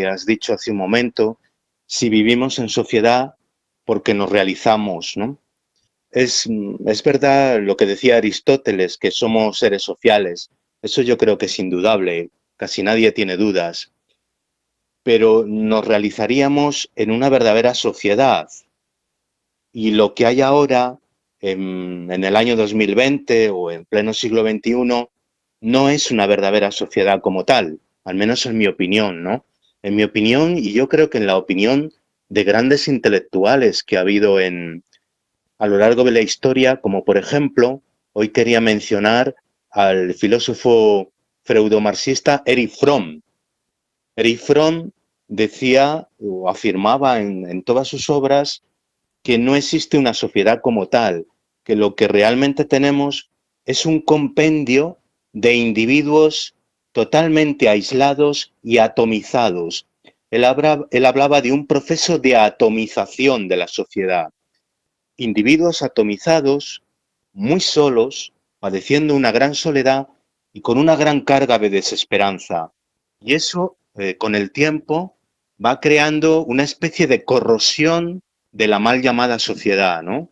has dicho hace un momento, si vivimos en sociedad porque nos realizamos, ¿no? Es verdad lo que decía Aristóteles, que somos seres sociales. Eso yo creo que es indudable, casi nadie tiene dudas. Pero nos realizaríamos en una verdadera sociedad. Y lo que hay ahora, en el año 2020 o en pleno siglo XXI, no es una verdadera sociedad como tal, al menos en mi opinión, ¿no? En mi opinión, y yo creo que en la opinión de grandes intelectuales que ha habido a lo largo de la historia, como por ejemplo, hoy quería mencionar al filósofo freudomarxista Erich Fromm. Erich Fromm decía o afirmaba en todas sus obras que no existe una sociedad como tal, que lo que realmente tenemos es un compendio de individuos totalmente aislados y atomizados. Él hablaba de un proceso de atomización de la sociedad. Individuos atomizados, muy solos, padeciendo una gran soledad y con una gran carga de desesperanza. Y eso, con el tiempo, va creando una especie de corrosión de la mal llamada sociedad, ¿no?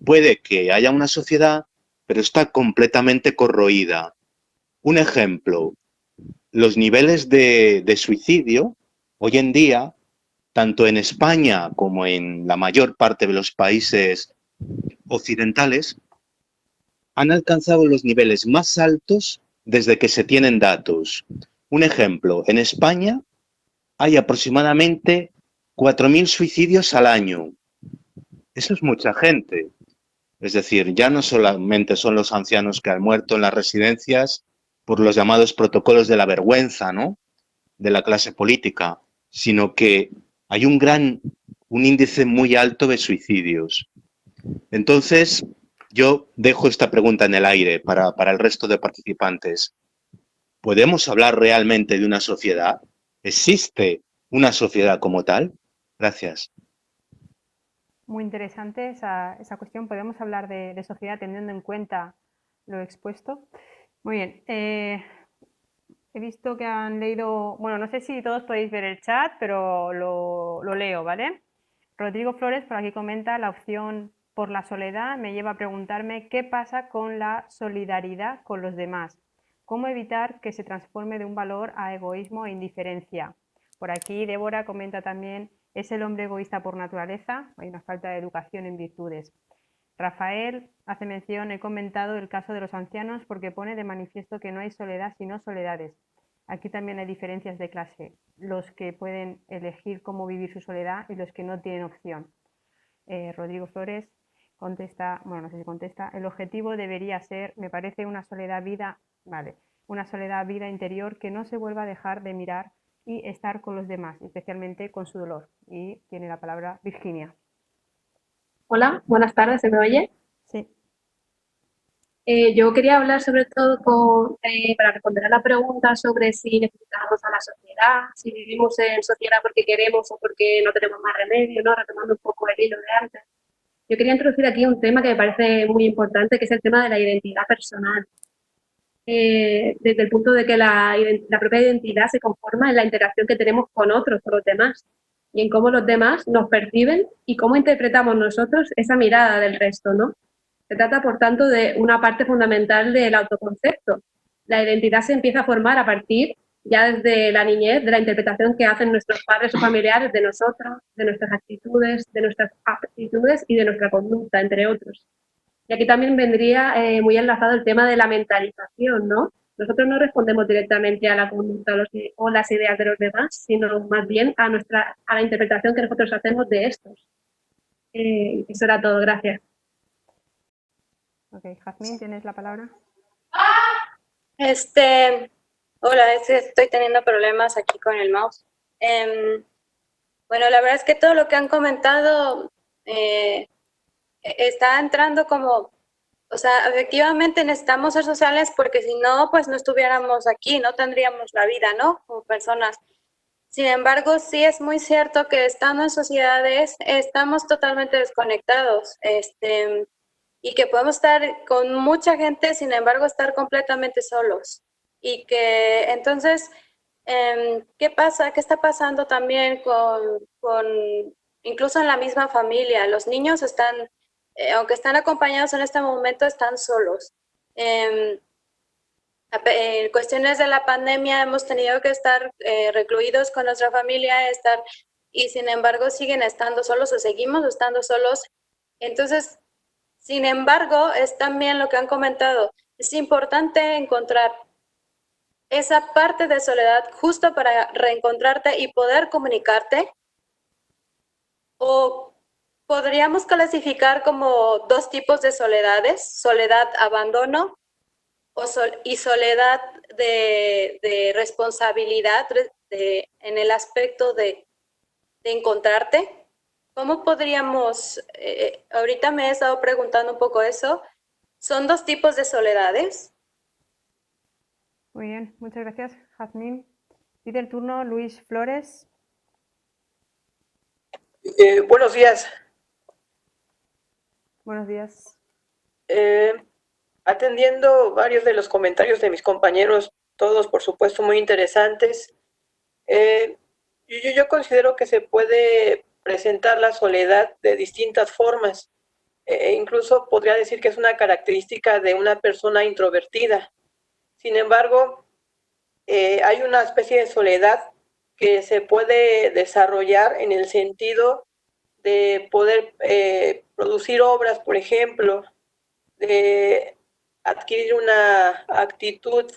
Puede que haya una sociedad, pero está completamente corroída. Un ejemplo, los niveles de suicidio hoy en día, tanto en España como en la mayor parte de los países occidentales, han alcanzado los niveles más altos desde que se tienen datos. Un ejemplo, en España hay aproximadamente 4.000 suicidios al año. Eso es mucha gente. Es decir, ya no solamente son los ancianos que han muerto en las residencias por los llamados protocolos de la vergüenza, ¿no? De la clase política, sino que hay un índice muy alto de suicidios. Entonces, yo dejo esta pregunta en el aire para el resto de participantes. ¿Podemos hablar realmente de una sociedad? ¿Existe una sociedad como tal? Gracias. Muy interesante esa cuestión. Podemos hablar de sociedad teniendo en cuenta lo expuesto. Muy bien. He visto que han leído, bueno, no sé si todos podéis ver el chat, pero lo leo, ¿vale? Rodrigo Flores por aquí comenta: la opción por la soledad me lleva a preguntarme qué pasa con la solidaridad con los demás. ¿Cómo evitar que se transforme de un valor a egoísmo e indiferencia? Por aquí Débora comenta también: ¿es el hombre egoísta por naturaleza? Hay una falta de educación en virtudes. Rafael hace mención: he comentado el caso de los ancianos porque pone de manifiesto que no hay soledad sino soledades. Aquí también hay diferencias de clase, los que pueden elegir cómo vivir su soledad y los que no tienen opción. Rodrigo Flores contesta, bueno, no sé si contesta: el objetivo debería ser, me parece, una soledad vida interior que no se vuelva a dejar de mirar y estar con los demás, especialmente con su dolor. Y tiene la palabra Virginia. Hola, buenas tardes, ¿se me oye? Sí. Yo quería hablar sobre todo para responder a la pregunta sobre si necesitamos a la sociedad, si vivimos en sociedad porque queremos o porque no tenemos más remedio, ¿no? Retomando un poco el hilo de antes. Yo quería introducir aquí un tema que me parece muy importante, que es el tema de la identidad personal. Desde el punto de que la propia identidad se conforma en la interacción que tenemos con otros, con los demás, y en cómo los demás nos perciben y cómo interpretamos nosotros esa mirada del resto, ¿no? Se trata, por tanto, de una parte fundamental del autoconcepto. La identidad se empieza a formar a partir, ya desde la niñez, de la interpretación que hacen nuestros padres o familiares de nosotros, de nuestras actitudes, de nuestras aptitudes y de nuestra conducta, entre otros. Y aquí también vendría muy enlazado el tema de la mentalización, ¿no? Nosotros no respondemos directamente a la conducta o las ideas de los demás, sino más bien a la interpretación que nosotros hacemos de estos. Eso era todo, gracias. Ok, Jazmín, ¿tienes la palabra? Hola, estoy teniendo problemas aquí con el mouse. Bueno, la verdad es que todo lo que han comentado está entrando como, o sea, efectivamente necesitamos ser sociales porque si no, pues no estuviéramos aquí, no tendríamos la vida, ¿no? Como personas. Sin embargo, sí es muy cierto que estando en sociedades estamos totalmente desconectados, y que podemos estar con mucha gente, sin embargo, estar completamente solos. Y que entonces, ¿qué pasa? ¿Qué está pasando también incluso en la misma familia? Los niños están, aunque están acompañados en este momento, están solos. En cuestiones de la pandemia hemos tenido que estar recluidos con nuestra familia, y sin embargo siguen estando solos o seguimos estando solos. Entonces, sin embargo, es también lo que han comentado, es importante encontrar esa parte de soledad justo para reencontrarte y poder comunicarte. O podríamos clasificar como dos tipos de soledades: soledad abandono y soledad de responsabilidad en el aspecto de encontrarte. ¿Cómo podríamos, ahorita me he estado preguntando un poco eso, son dos tipos de soledades? Muy bien, muchas gracias, Jazmín. Pide el turno Luis Flores. Buenos días. Buenos días. Atendiendo varios de los comentarios de mis compañeros, todos por supuesto muy interesantes, yo considero que se puede presentar la soledad de distintas formas. Incluso podría decir que es una característica de una persona introvertida. Sin embargo, hay una especie de soledad que se puede desarrollar en el sentido de poder producir obras, por ejemplo, de adquirir una actitud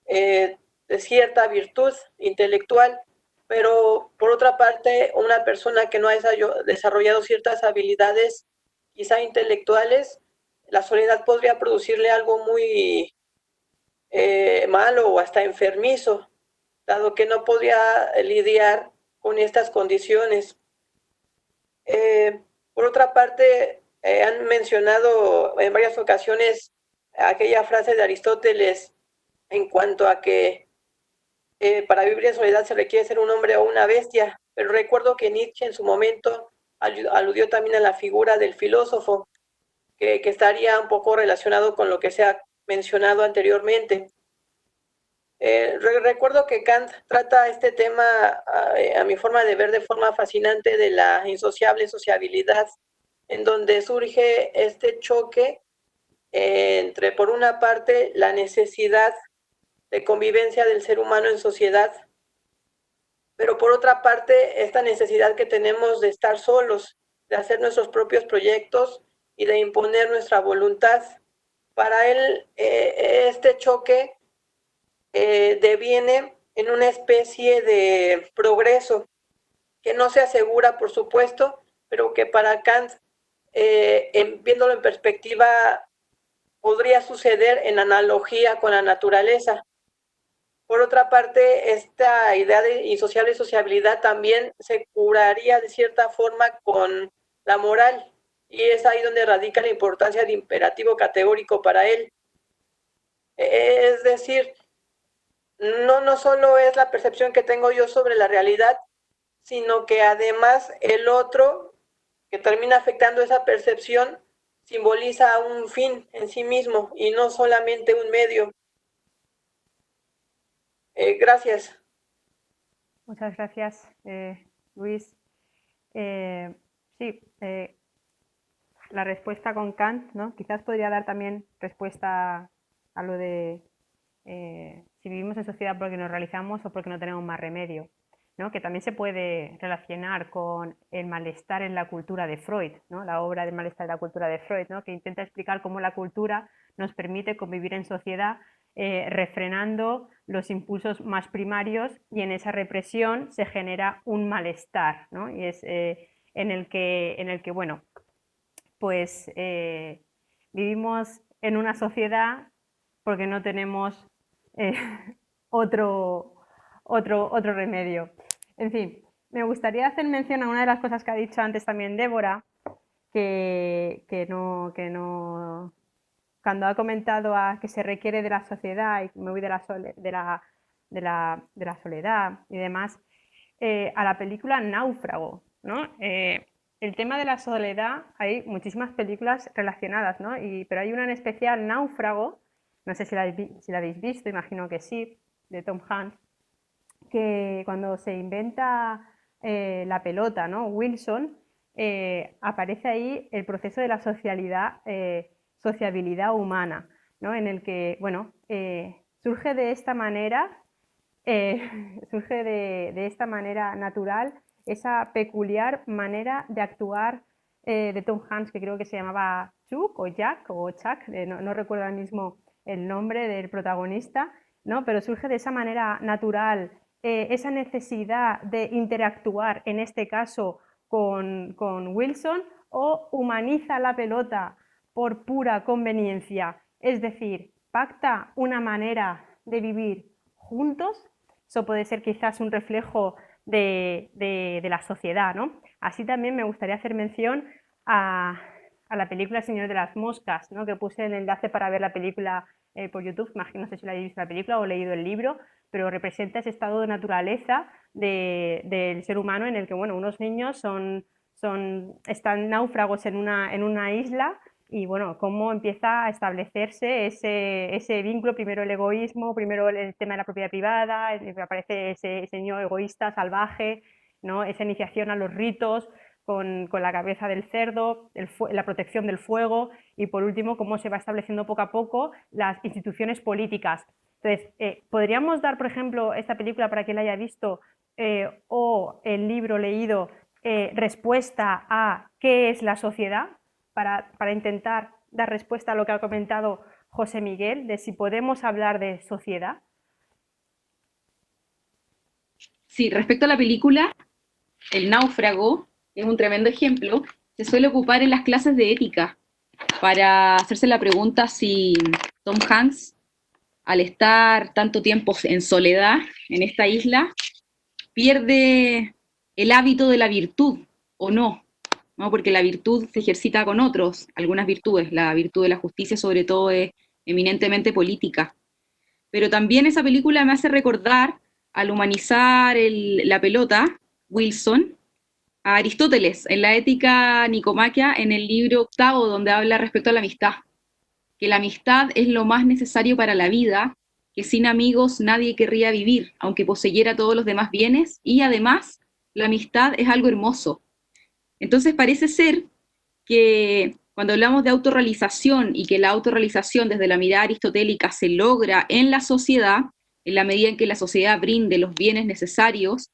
de cierta virtud intelectual, pero por otra parte, una persona que no ha desarrollado ciertas habilidades, quizá intelectuales, la soledad podría producirle algo muy malo o hasta enfermizo, dado que no podría lidiar con estas condiciones. Por otra parte, han mencionado en varias ocasiones aquella frase de Aristóteles en cuanto a que para vivir en soledad se requiere ser un hombre o una bestia, pero recuerdo que Nietzsche en su momento aludió también a la figura del filósofo, que estaría un poco relacionado con lo que se ha mencionado anteriormente. Recuerdo que Kant trata este tema, a mi forma de ver, de forma fascinante, de la insociable sociabilidad, en donde surge este choque entre, por una parte, la necesidad de convivencia del ser humano en sociedad, pero por otra parte, esta necesidad que tenemos de estar solos, de hacer nuestros propios proyectos y de imponer nuestra voluntad. Para él, este choque deviene en una especie de progreso que no se asegura, por supuesto, pero que para Kant, viéndolo en perspectiva, podría suceder en analogía con la naturaleza. Por otra parte, esta idea de insociable sociabilidad también se curaría de cierta forma con la moral, y es ahí donde radica la importancia de imperativo categórico para él. Es decir, no solo es la percepción que tengo yo sobre la realidad, sino que además el otro, que termina afectando esa percepción, simboliza un fin en sí mismo y no solamente un medio. Gracias. Muchas gracias, Luis. Sí, la respuesta con Kant, ¿no? Quizás podría dar también respuesta a lo de si vivimos en sociedad porque nos realizamos o porque no tenemos más remedio, ¿no? Que también se puede relacionar con el malestar en la cultura de Freud, ¿no? La obra del malestar en la cultura de Freud, ¿no? Que intenta explicar cómo la cultura nos permite convivir en sociedad refrenando los impulsos más primarios, y en esa represión se genera un malestar, ¿no? Y es en el que, bueno, pues vivimos en una sociedad porque no tenemos otro remedio. En fin, me gustaría hacer mención a una de las cosas que ha dicho antes también Débora, que cuando ha comentado que se requiere de la sociedad, y me voy de la soledad y demás, a la película Náufrago, ¿no? El tema de la soledad, hay muchísimas películas relacionadas, ¿no? Pero hay una en especial, Náufrago, no sé si la habéis visto, imagino que sí, de Tom Hanks, que cuando se inventa la pelota, ¿no? Wilson, aparece ahí el proceso de la sociabilidad humana, ¿no? En el que, bueno, surge de esta manera natural esa peculiar manera de actuar de Tom Hanks, que creo que se llamaba Chuck o Jack o Chuck, no recuerdo ahora mismo el nombre del protagonista, ¿no? Pero surge de esa manera natural, esa necesidad de interactuar, en este caso con Wilson, o humaniza la pelota por pura conveniencia, es decir, pacta una manera de vivir juntos. Eso puede ser quizás un reflejo de la sociedad, ¿no? Así también me gustaría hacer mención a la película El Señor de las Moscas, ¿no? Que puse el enlace para ver la película por YouTube, imagino, no sé si la habéis visto la película o leído el libro, pero representa ese estado de naturaleza del ser humano en el que, bueno, unos niños están náufragos en una isla, y bueno, cómo empieza a establecerse ese vínculo, primero el egoísmo, primero el tema de la propiedad privada, aparece ese niño egoísta, salvaje, ¿no? Esa iniciación a los ritos con la cabeza del cerdo, la protección del fuego, y por último cómo se va estableciendo poco a poco las instituciones políticas. Entonces, podríamos dar, por ejemplo, esta película para quien la haya visto, o el libro leído, respuesta a qué es la sociedad, para intentar dar respuesta a lo que ha comentado José Miguel, de si podemos hablar de sociedad. Sí, respecto a la película, El náufrago, que es un tremendo ejemplo, se suele ocupar en las clases de ética para hacerse la pregunta si Tom Hanks, al estar tanto tiempo en soledad en esta isla, pierde el hábito de la virtud o no, ¿no? Porque la virtud se ejercita con otros, algunas virtudes, la virtud de la justicia sobre todo es eminentemente política. Pero también esa película me hace recordar, al humanizar la pelota, Wilson, a Aristóteles, en la Ética Nicomaquia, en el libro 8, donde habla respecto a la amistad, que la amistad es lo más necesario para la vida, que sin amigos nadie querría vivir, aunque poseyera todos los demás bienes, y además la amistad es algo hermoso. Entonces parece ser que cuando hablamos de autorrealización y que la autorrealización desde la mirada aristotélica se logra en la sociedad, en la medida en que la sociedad brinde los bienes necesarios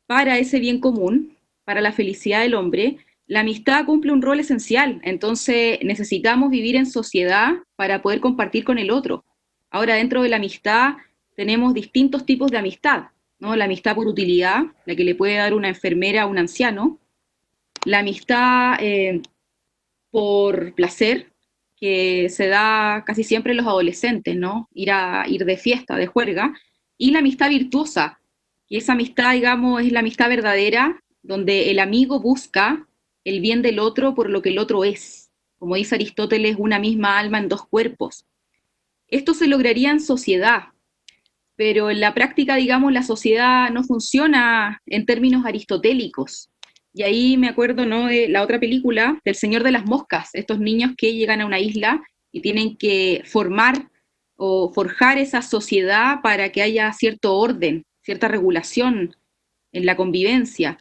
para ese bien común, para la felicidad del hombre, la amistad cumple un rol esencial. Entonces necesitamos vivir en sociedad para poder compartir con el otro. Ahora, dentro de la amistad tenemos distintos tipos de amistad, ¿no? La amistad por utilidad, la que le puede dar una enfermera a un anciano, la amistad por placer, que se da casi siempre en los adolescentes, ¿no? Ir de fiesta, de juerga, y la amistad virtuosa, que esa amistad, digamos, es la amistad verdadera, donde el amigo busca el bien del otro por lo que el otro es. Como dice Aristóteles, una misma alma en dos cuerpos. Esto se lograría en sociedad, pero en la práctica, digamos, la sociedad no funciona en términos aristotélicos. Y ahí me acuerdo, ¿no?, de la otra película, del Señor de las Moscas, estos niños que llegan a una isla y tienen que formar o forjar esa sociedad para que haya cierto orden, cierta regulación en la convivencia.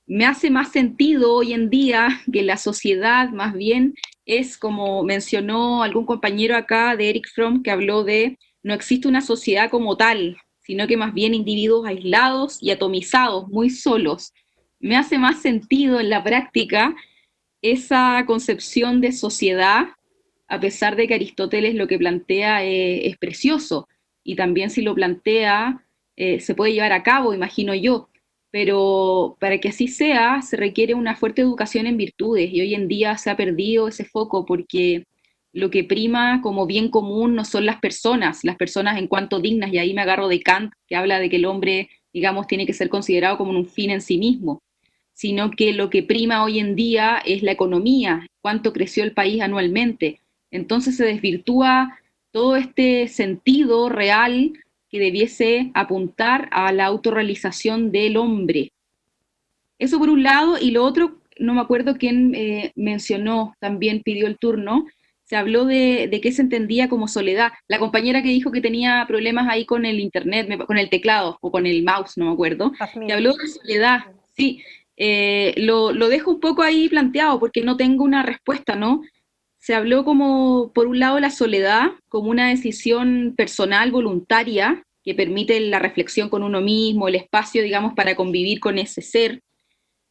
Me hace más sentido hoy en día que la sociedad más bien es, como mencionó algún compañero acá de Eric Fromm, que habló de no existe una sociedad como tal, sino que más bien individuos aislados y atomizados, muy solos. Me hace más sentido en la práctica esa concepción de sociedad, a pesar de que Aristóteles lo que plantea es precioso, y también si lo plantea se puede llevar a cabo, imagino yo, pero para que así sea se requiere una fuerte educación en virtudes, y hoy en día se ha perdido ese foco porque lo que prima como bien común no son las personas en cuanto dignas, y ahí me agarro de Kant, que habla de que el hombre, digamos, tiene que ser considerado como un fin en sí mismo, sino que lo que prima hoy en día es la economía, cuánto creció el país anualmente. Entonces se desvirtúa todo este sentido real que debiese apuntar a la autorrealización del hombre. Eso por un lado, y lo otro, no me acuerdo quién mencionó, también pidió el turno, se habló de qué se entendía como soledad. La compañera que dijo que tenía problemas ahí con el internet, con el teclado o con el mouse, no me acuerdo, que habló de soledad. Sí, lo dejo un poco ahí planteado porque no tengo una respuesta, ¿no? Se habló como, por un lado, la soledad como una decisión personal, voluntaria, que permite la reflexión con uno mismo, el espacio, digamos, para convivir con ese ser.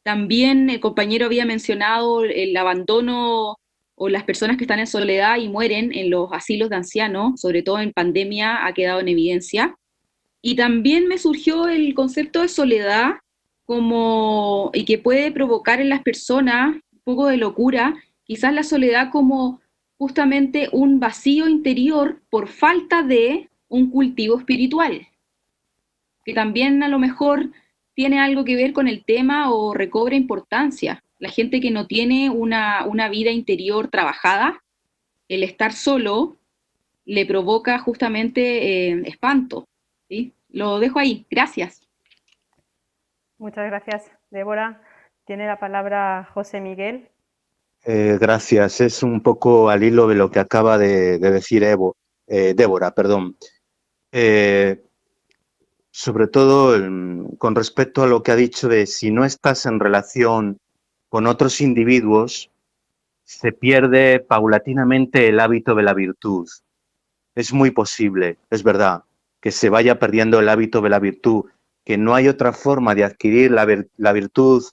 También el compañero había mencionado el abandono o las personas que están en soledad y mueren en los asilos de ancianos, sobre todo en pandemia, ha quedado en evidencia. Y también me surgió el concepto de soledad y que puede provocar en las personas un poco de locura, quizás la soledad como justamente un vacío interior por falta de un cultivo espiritual, que también a lo mejor tiene algo que ver con el tema o recobra importancia. La gente que no tiene una vida interior trabajada, el estar solo le provoca justamente espanto, ¿sí? Lo dejo ahí. Gracias. Muchas gracias, Débora. Tiene la palabra José Miguel. Gracias. Es un poco al hilo de lo que acaba de decir Débora, perdón. Sobre todo con respecto a lo que ha dicho de si no estás en relación con otros individuos, se pierde paulatinamente el hábito de la virtud. Es muy posible, es verdad, que se vaya perdiendo el hábito de la virtud, que no hay otra forma de adquirir la virtud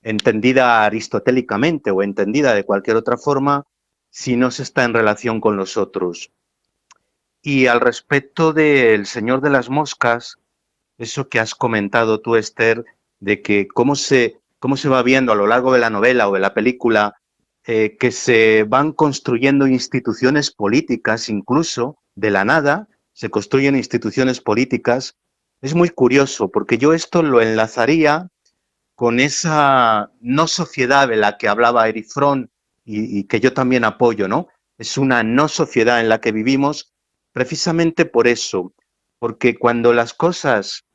entendida aristotélicamente o entendida de cualquier otra forma si no se está en relación con los otros. Y al respecto del Señor de las Moscas, eso que has comentado tú, Esther, de que cómo se va viendo a lo largo de la novela o de la película que se van construyendo instituciones políticas, incluso de la nada, se construyen instituciones políticas. Es muy curioso, porque yo esto lo enlazaría con esa no sociedad de la que hablaba Eric Fromm y que yo también apoyo, ¿no? Es una no sociedad en la que vivimos precisamente por eso, porque cuando las cosas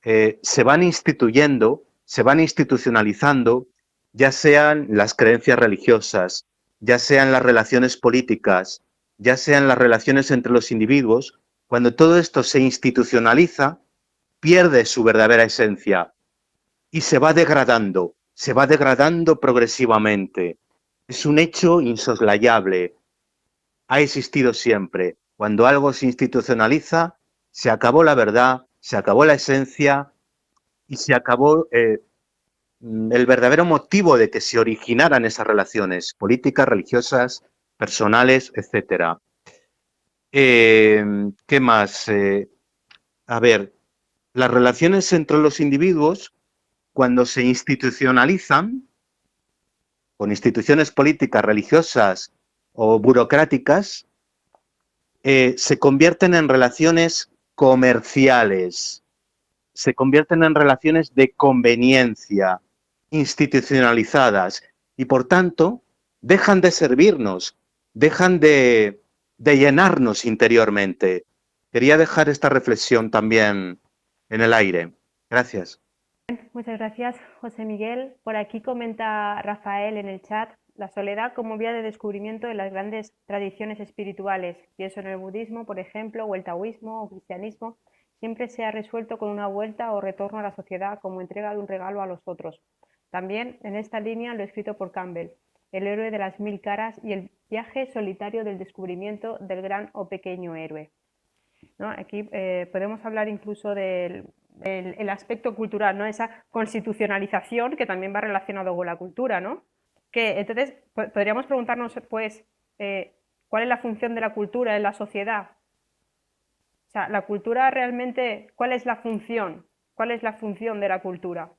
se van instituyendo, se van institucionalizando, ya sean las creencias religiosas, ya sean las relaciones políticas, ya sean las relaciones entre los individuos, cuando todo esto se institucionaliza, pierde su verdadera esencia y se va degradando progresivamente. Es un hecho insoslayable. Ha existido siempre. Cuando algo se institucionaliza, se acabó la verdad, se acabó la esencia y se acabó el verdadero motivo de que se originaran esas relaciones políticas, religiosas, personales, etc. ¿Qué más? A ver, las relaciones entre los individuos, cuando se institucionalizan, con instituciones políticas, religiosas o burocráticas, se convierten en relaciones comerciales, se convierten en relaciones de conveniencia, institucionalizadas, y por tanto dejan de servirnos, dejan de llenarnos interiormente. Quería dejar esta reflexión también en el aire. Gracias. Muchas gracias, José Miguel. Por aquí comenta Rafael en el chat, la soledad como vía de descubrimiento de las grandes tradiciones espirituales. Pienso en el budismo, por ejemplo, o el taoísmo o cristianismo. Siempre se ha resuelto con una vuelta o retorno a la sociedad como entrega de un regalo a los otros. También en esta línea lo escrito por Campbell, el héroe de las 1000 caras y el viaje solitario del descubrimiento del gran o pequeño héroe. ¿No? Aquí podemos hablar incluso del aspecto cultural, ¿no? Esa constitucionalización que también va relacionado con la cultura, ¿no? Entonces, podríamos preguntarnos, pues, ¿cuál es la función de la cultura en la sociedad? O sea, la cultura realmente, ¿cuál es la función? ¿Cuál es la función de la cultura?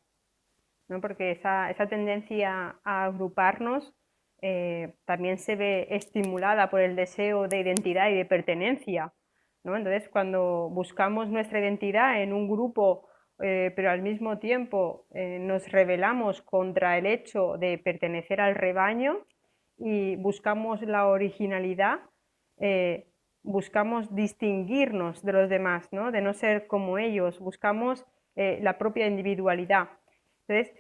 ¿No? Porque esa tendencia a agruparnos también se ve estimulada por el deseo de identidad y de pertenencia, ¿no? Entonces, cuando buscamos nuestra identidad en un grupo, pero al mismo tiempo nos rebelamos contra el hecho de pertenecer al rebaño y buscamos la originalidad, buscamos distinguirnos de los demás, ¿no? De no ser como ellos, buscamos la propia individualidad. Entonces,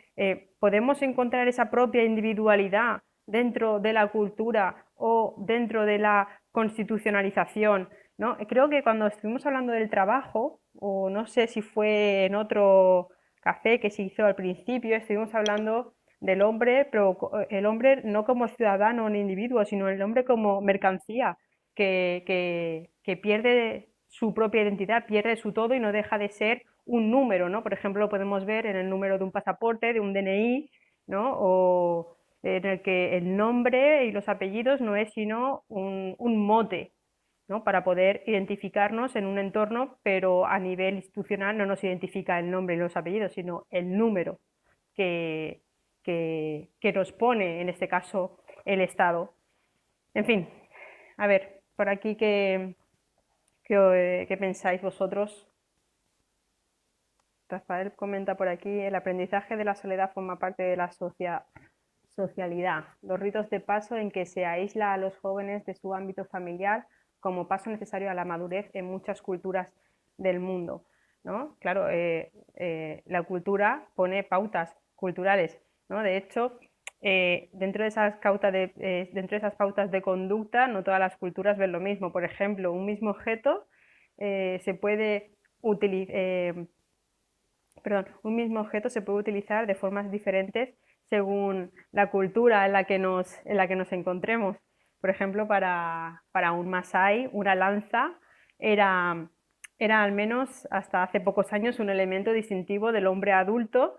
podemos encontrar esa propia individualidad dentro de la cultura o dentro de la constitucionalización, ¿no? Creo que cuando estuvimos hablando del trabajo, o no sé si fue en otro café que se hizo al principio, estuvimos hablando del hombre, pero el hombre no como ciudadano ni individuo, sino el hombre como mercancía, que pierde su propia identidad, pierde su todo y no deja de ser un número, ¿no? Por ejemplo, lo podemos ver en el número de un pasaporte, de un DNI, ¿no? O en el que el nombre y los apellidos no es sino un mote, ¿no? Para poder identificarnos en un entorno, pero a nivel institucional no nos identifica el nombre y los apellidos, sino el número que nos pone, en este caso, el Estado. En fin, a ver, por aquí, ¿qué pensáis vosotros? Rafael comenta por aquí, el aprendizaje de la soledad forma parte de la socialidad, los ritos de paso en que se aísla a los jóvenes de su ámbito familiar como paso necesario a la madurez en muchas culturas del mundo, ¿no? Claro, la cultura pone pautas culturales, ¿no? De hecho, dentro de esas pautas de conducta, no todas las culturas ven lo mismo. Por ejemplo, un mismo objeto se puede utilizar de formas diferentes según la cultura en la que nos encontremos. Por ejemplo, para un masái, una lanza era al menos hasta hace pocos años un elemento distintivo del hombre adulto,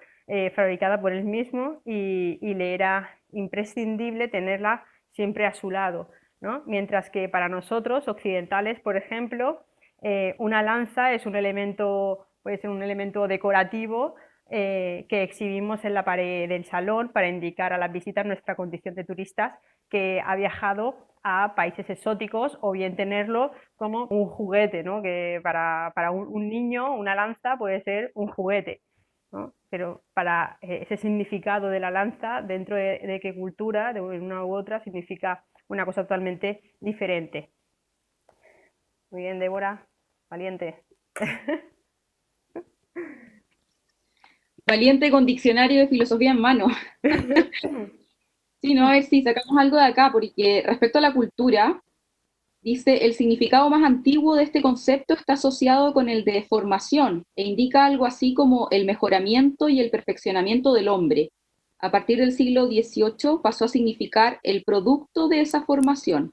fabricada por él mismo, y le era imprescindible tenerla siempre a su lado, ¿no? Mientras que para nosotros, occidentales, por ejemplo, una lanza es un elemento, puede ser un elemento decorativo que exhibimos en la pared del salón para indicar a las visitas nuestra condición de turistas que ha viajado a países exóticos, o bien tenerlo como un juguete, ¿no? Que para un niño una lanza puede ser un juguete, ¿no? Pero para ese significado de la lanza, dentro de qué cultura, de una u otra, significa una cosa totalmente diferente. Muy bien, Débora, valiente. Valiente con diccionario de filosofía en mano. Sí, no, a ver si sacamos algo de acá, porque respecto a la cultura, Dice, el significado más antiguo de este concepto está asociado con el de formación e indica algo así como el mejoramiento y el perfeccionamiento del hombre. A partir del siglo XVIII pasó a significar el producto de esa formación,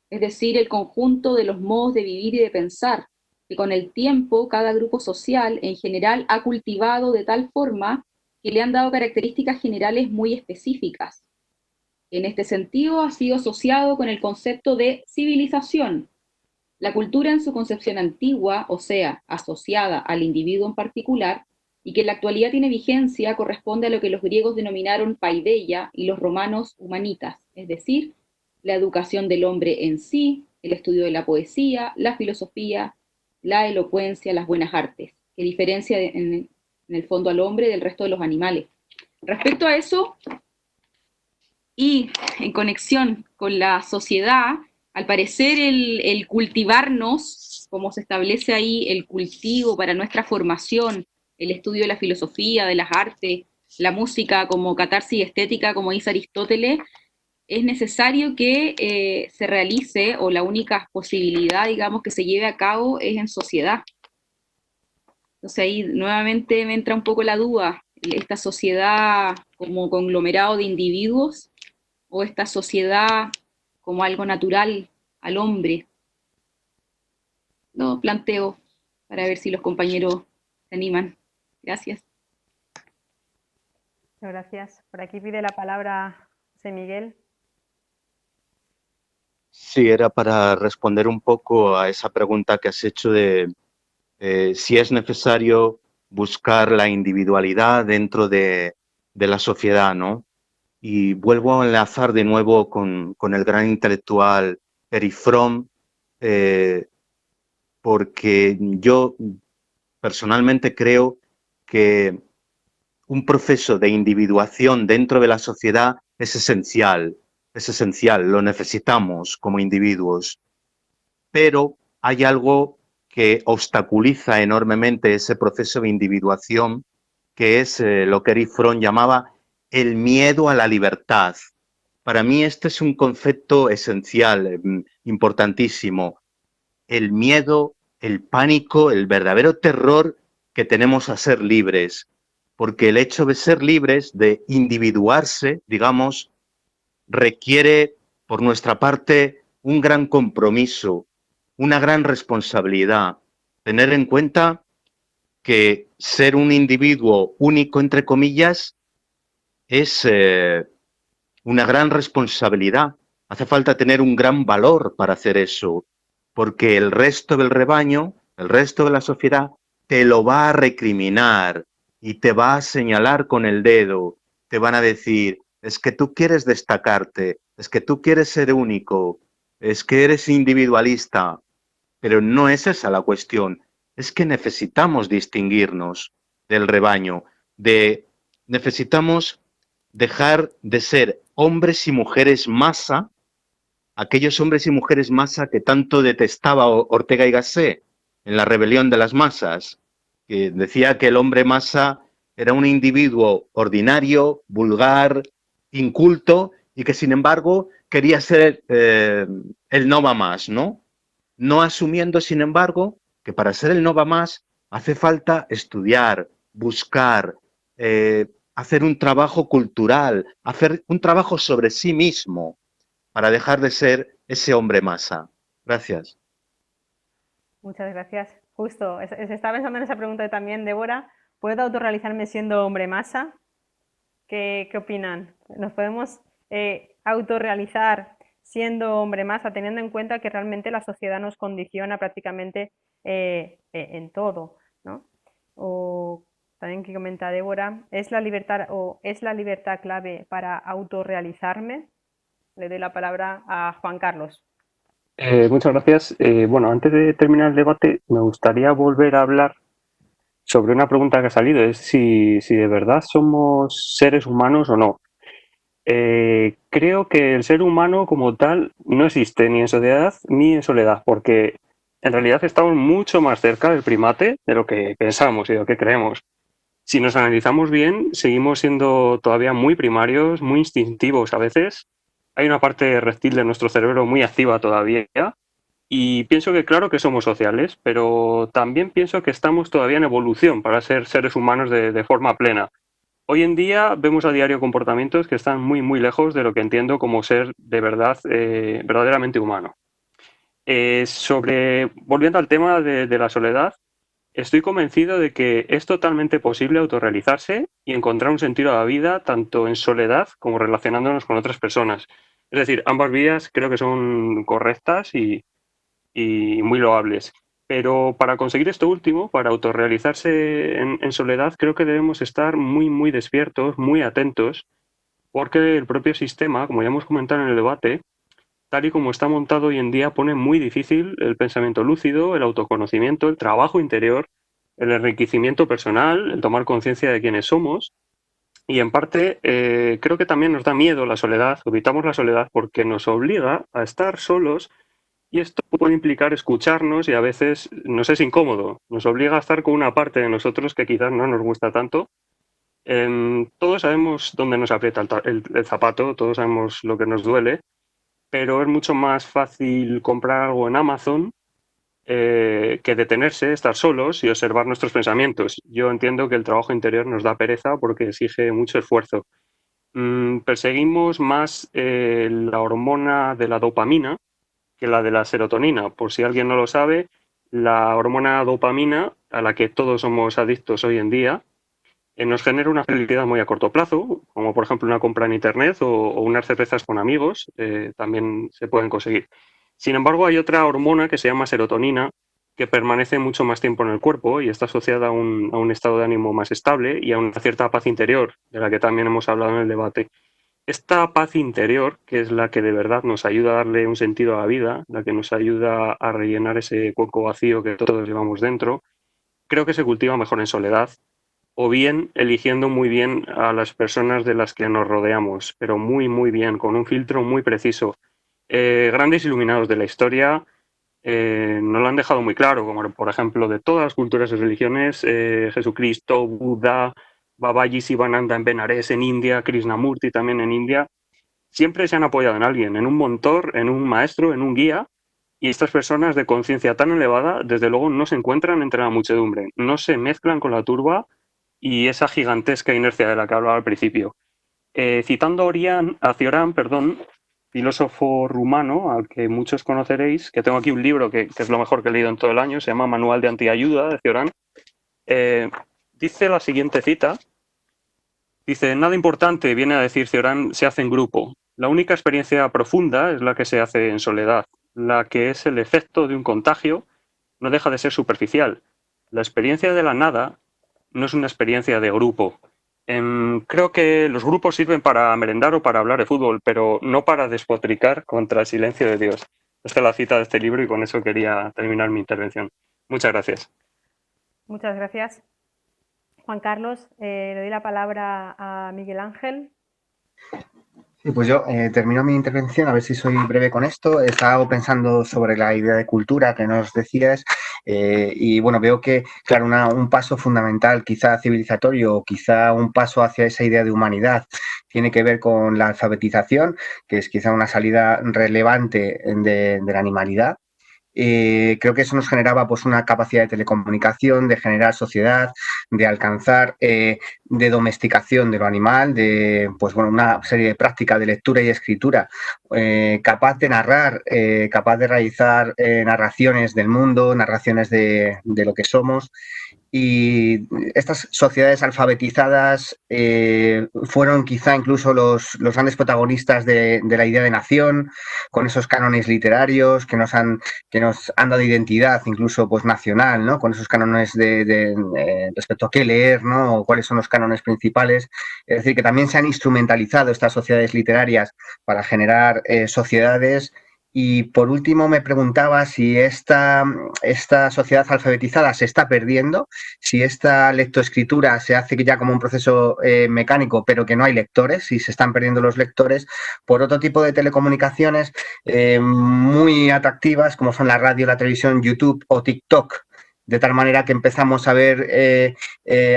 es decir, el conjunto de los modos de vivir y de pensar, que con el tiempo cada grupo social en general ha cultivado de tal forma que le han dado características generales muy específicas. En este sentido, ha sido asociado con el concepto de civilización. La cultura en su concepción antigua, o sea, asociada al individuo en particular, y que en la actualidad tiene vigencia, corresponde a lo que los griegos denominaron paideia y los romanos humanitas, es decir, la educación del hombre en sí, el estudio de la poesía, la filosofía, la elocuencia, las buenas artes, que diferencia en el fondo al hombre del resto de los animales. Respecto a eso, y en conexión con la sociedad, al parecer el cultivarnos, como se establece ahí el cultivo para nuestra formación, el estudio de la filosofía, de las artes, la música como catarsis estética, como dice Aristóteles, es necesario que se realice, o la única posibilidad, digamos, que se lleve a cabo es en sociedad. Entonces ahí nuevamente me entra un poco la duda, esta sociedad como conglomerado de individuos, o esta sociedad como algo natural al hombre. Lo planteo para ver si los compañeros se animan. Gracias. Muchas gracias. Por aquí pide la palabra José Miguel. Sí, era para responder un poco a esa pregunta que has hecho de si es necesario buscar la individualidad dentro de la sociedad, ¿no? Y vuelvo a enlazar de nuevo con el gran intelectual Erich Fromm, porque yo personalmente creo que un proceso de individuación dentro de la sociedad es esencial, lo necesitamos como individuos, pero hay algo que obstaculiza enormemente ese proceso de individuación, que es lo que Erich Fromm llamaba el miedo a la libertad. Para mí este es un concepto esencial, importantísimo. El miedo, el pánico, el verdadero terror que tenemos a ser libres. Porque el hecho de ser libres, de individuarse, digamos, requiere por nuestra parte un gran compromiso, una gran responsabilidad. Tener en cuenta que ser un individuo único, entre comillas, es una gran responsabilidad. Hace falta tener un gran valor para hacer eso, porque el resto del rebaño, el resto de la sociedad, te lo va a recriminar y te va a señalar con el dedo. Te van a decir, es que tú quieres destacarte, es que tú quieres ser único, es que eres individualista. Pero no es esa la cuestión, es que necesitamos distinguirnos del rebaño, necesitamos dejar de ser hombres y mujeres masa, aquellos hombres y mujeres masa que tanto detestaba Ortega y Gasset en La rebelión de las masas, que decía que el hombre masa era un individuo ordinario, vulgar, inculto, y que sin embargo quería ser el no va más, ¿no? No asumiendo, sin embargo, que para ser el no va más hace falta estudiar, buscar, hacer un trabajo cultural, hacer un trabajo sobre sí mismo para dejar de ser ese hombre masa. Gracias. Muchas gracias. Justo, se estaba pensando en esa pregunta también, Débora. ¿Puedo autorrealizarme siendo hombre masa? ¿Qué opinan? ¿Nos podemos autorrealizar siendo hombre masa, teniendo en cuenta que realmente la sociedad nos condiciona prácticamente en todo, ¿no? O también que comenta Débora, ¿es la libertad clave para autorrealizarme? Le doy la palabra a Juan Carlos. Muchas gracias. Bueno, antes de terminar el debate, me gustaría volver a hablar sobre una pregunta que ha salido, es si de verdad somos seres humanos o no. Creo que el ser humano como tal no existe ni en sociedad ni en soledad, porque en realidad estamos mucho más cerca del primate de lo que pensamos y de lo que creemos. Si nos analizamos bien, seguimos siendo todavía muy primarios, muy instintivos a veces. Hay una parte reptil de nuestro cerebro muy activa todavía, Y pienso que claro que somos sociales, pero también pienso que estamos todavía en evolución para ser seres humanos de forma plena. Hoy en día vemos a diario comportamientos que están muy, muy lejos de lo que entiendo como ser de verdad, verdaderamente humano. Volviendo al tema de la soledad, estoy convencido de que es totalmente posible autorrealizarse y encontrar un sentido a la vida tanto en soledad como relacionándonos con otras personas. Es decir, ambas vías creo que son correctas y muy loables. Pero para conseguir esto último, para autorrealizarse en soledad, creo que debemos estar muy, muy despiertos, muy atentos, porque el propio sistema, como ya hemos comentado en el debate, tal y como está montado hoy en día, pone muy difícil el pensamiento lúcido, el autoconocimiento, el trabajo interior, el enriquecimiento personal, el tomar conciencia de quiénes somos. Y en parte, creo que también nos da miedo la soledad, evitamos la soledad porque nos obliga a estar solos y esto puede implicar escucharnos y a veces nos es incómodo, nos obliga a estar con una parte de nosotros que quizás no nos gusta tanto. Todos sabemos dónde nos aprieta el zapato, todos sabemos lo que nos duele, pero es mucho más fácil comprar algo en Amazon que detenerse, estar solos y observar nuestros pensamientos. Yo entiendo que el trabajo interior nos da pereza porque exige mucho esfuerzo. Perseguimos más la hormona de la dopamina que la de la serotonina. Por si alguien no lo sabe, la hormona dopamina, a la que todos somos adictos hoy en día, nos genera una felicidad muy a corto plazo, como por ejemplo una compra en internet o unas cervezas con amigos, también se pueden conseguir. Sin embargo, hay otra hormona que se llama serotonina, que permanece mucho más tiempo en el cuerpo y está asociada a un estado de ánimo más estable y a una cierta paz interior, de la que también hemos hablado en el debate. Esta paz interior, que es la que de verdad nos ayuda a darle un sentido a la vida, la que nos ayuda a rellenar ese cuenco vacío que todos llevamos dentro, creo que se cultiva mejor en soledad o bien eligiendo muy bien a las personas de las que nos rodeamos, pero muy, muy bien, con un filtro muy preciso. Grandes iluminados de la historia nos lo han dejado muy claro, como por ejemplo de todas las culturas y religiones, Jesucristo, Buda, Babaji Sivananda en Benares, en India, Krishnamurti también en India, siempre se han apoyado en alguien, en un mentor, en un maestro, en un guía, y estas personas de conciencia tan elevada, desde luego, no se encuentran entre la muchedumbre, no se mezclan con la turba y esa gigantesca inercia de la que hablaba al principio. Citando a Cioran, filósofo rumano, al que muchos conoceréis, que tengo aquí un libro que es lo mejor que he leído en todo el año, se llama Manual de Antiayuda, de Cioran, dice la siguiente cita, dice, nada importante, viene a decir Cioran, se hace en grupo. La única experiencia profunda es la que se hace en soledad, la que es el efecto de un contagio, no deja de ser superficial. La experiencia de la nada no es una experiencia de grupo. Creo que los grupos sirven para merendar o para hablar de fútbol, pero no para despotricar contra el silencio de Dios. Esta es la cita de este libro y con eso quería terminar mi intervención. Muchas gracias. Muchas gracias. Juan Carlos, le doy la palabra a Miguel Ángel. Sí, pues yo termino mi intervención, a ver si soy breve con esto. He estado pensando sobre la idea de cultura que nos decías y bueno, veo que, claro, un paso fundamental, quizá civilizatorio, quizá un paso hacia esa idea de humanidad, tiene que ver con la alfabetización, que es quizá una salida relevante de la animalidad. Creo que eso nos generaba pues una capacidad de telecomunicación, de generar sociedad, de alcanzar, de domesticación de lo animal, de pues bueno, una serie de prácticas de lectura y escritura capaz de narrar, capaz de realizar narraciones del mundo, narraciones de lo que somos. Y estas sociedades alfabetizadas fueron quizá incluso los grandes protagonistas de la idea de nación, con esos cánones literarios que nos han dado identidad incluso pues nacional, ¿no? Con esos cánones respecto a qué leer, ¿no? O cuáles son los cánones principales. Es decir, que también se han instrumentalizado estas sociedades literarias para generar sociedades. Y por último me preguntaba si esta sociedad alfabetizada se está perdiendo, si esta lectoescritura se hace ya como un proceso mecánico, pero que no hay lectores, si se están perdiendo los lectores por otro tipo de telecomunicaciones muy atractivas, como son la radio, la televisión, YouTube o TikTok, de tal manera que empezamos a ver,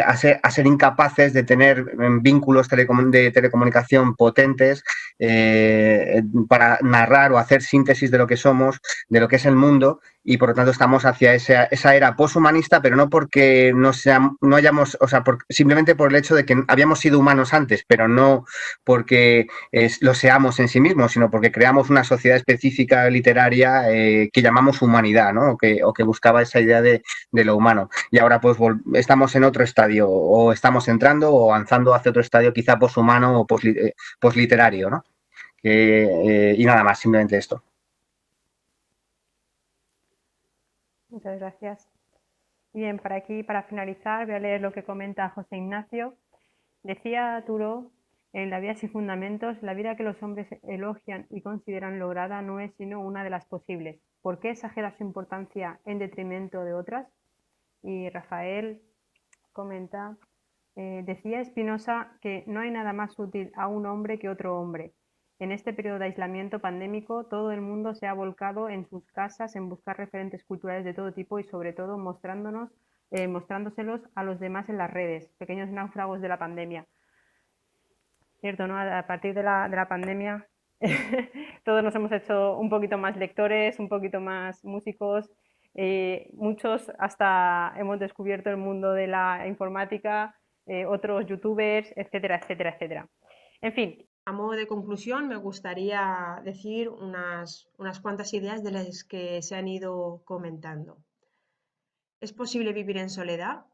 a ser incapaces de tener vínculos de telecomunicación potentes para narrar o hacer síntesis de lo que somos, de lo que es el mundo, y por lo tanto estamos hacia esa era poshumanista, pero no porque no hayamos, o sea, simplemente por el hecho de que habíamos sido humanos antes, pero no porque lo seamos en sí mismos, sino porque creamos una sociedad específica literaria que llamamos humanidad, ¿no? O que buscaba esa idea de lo humano. Y ahora pues estamos en otro estadio, o estamos entrando o avanzando hacia otro estadio quizá poshumano o posliterario, ¿no? Y nada más, simplemente esto. Muchas gracias. Bien, para finalizar, voy a leer lo que comenta José Ignacio. Decía Thoreau, en La vida sin fundamentos, la vida que los hombres elogian y consideran lograda no es sino una de las posibles. ¿Por qué exagera su importancia en detrimento de otras? Y Rafael comenta, decía Spinoza que no hay nada más útil a un hombre que otro hombre. En este periodo de aislamiento pandémico, todo el mundo se ha volcado en sus casas en buscar referentes culturales de todo tipo y sobre todo mostrándoselos a los demás en las redes, pequeños náufragos de la pandemia. Cierto, ¿no? A partir de la pandemia todos nos hemos hecho un poquito más lectores, un poquito más músicos, muchos hasta hemos descubierto el mundo de la informática, otros youtubers, etcétera, etcétera, etcétera. En fin. A modo de conclusión, me gustaría decir unas cuantas ideas de las que se han ido comentando. ¿Es posible vivir en soledad?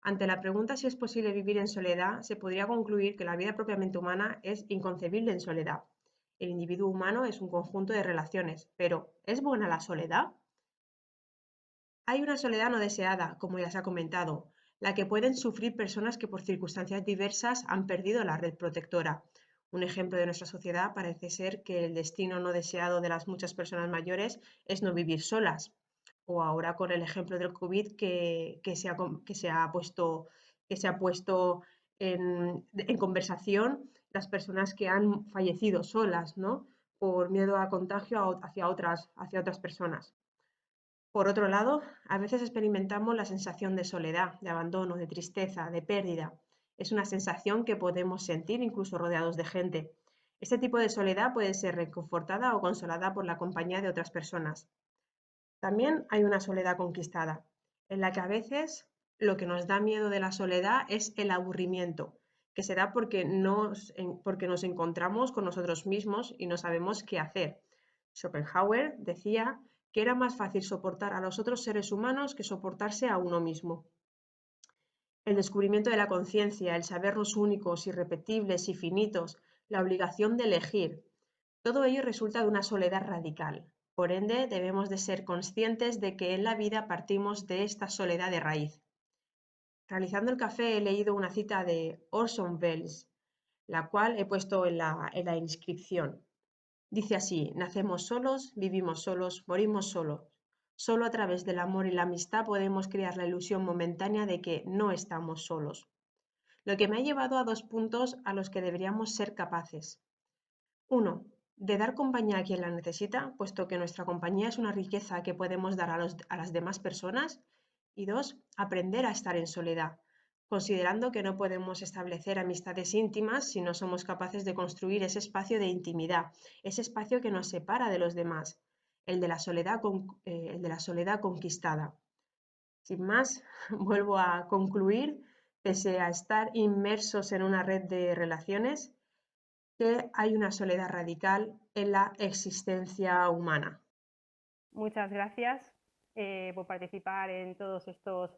Ante la pregunta si es posible vivir en soledad, se podría concluir que la vida propiamente humana es inconcebible en soledad. El individuo humano es un conjunto de relaciones, pero ¿es buena la soledad? Hay una soledad no deseada, como ya se ha comentado, la que pueden sufrir personas que por circunstancias diversas han perdido la red protectora. Un ejemplo de nuestra sociedad parece ser que el destino no deseado de las muchas personas mayores es no vivir solas. O ahora con el ejemplo del COVID que se ha puesto en conversación las personas que han fallecido solas, ¿no? Por miedo a contagio hacia otras personas. Por otro lado, a veces experimentamos la sensación de soledad, de abandono, de tristeza, de pérdida. Es una sensación que podemos sentir incluso rodeados de gente. Este tipo de soledad puede ser reconfortada o consolada por la compañía de otras personas. También hay una soledad conquistada, en la que a veces lo que nos da miedo de la soledad es el aburrimiento, que se da porque nos encontramos con nosotros mismos y no sabemos qué hacer. Schopenhauer decía que era más fácil soportar a los otros seres humanos que soportarse a uno mismo. El descubrimiento de la conciencia, el sabernos únicos, irrepetibles y finitos, la obligación de elegir, todo ello resulta de una soledad radical. Por ende, debemos de ser conscientes de que en la vida partimos de esta soledad de raíz. Realizando el café he leído una cita de Orson Welles, la cual he puesto en la inscripción. Dice así: nacemos solos, vivimos solos, morimos solos. Solo a través del amor y la amistad podemos crear la ilusión momentánea de que no estamos solos. Lo que me ha llevado a 2 puntos a los que deberíamos ser capaces. 1. De dar compañía a quien la necesita, puesto que nuestra compañía es una riqueza que podemos dar a las demás personas. Y 2. Aprender a estar en soledad, considerando que no podemos establecer amistades íntimas si no somos capaces de construir ese espacio de intimidad, ese espacio que nos separa de los demás, el de la soledad conquistada. Sin más, vuelvo a concluir, pese a estar inmersos en una red de relaciones, que hay una soledad radical en la existencia humana. Muchas gracias por participar en todos estos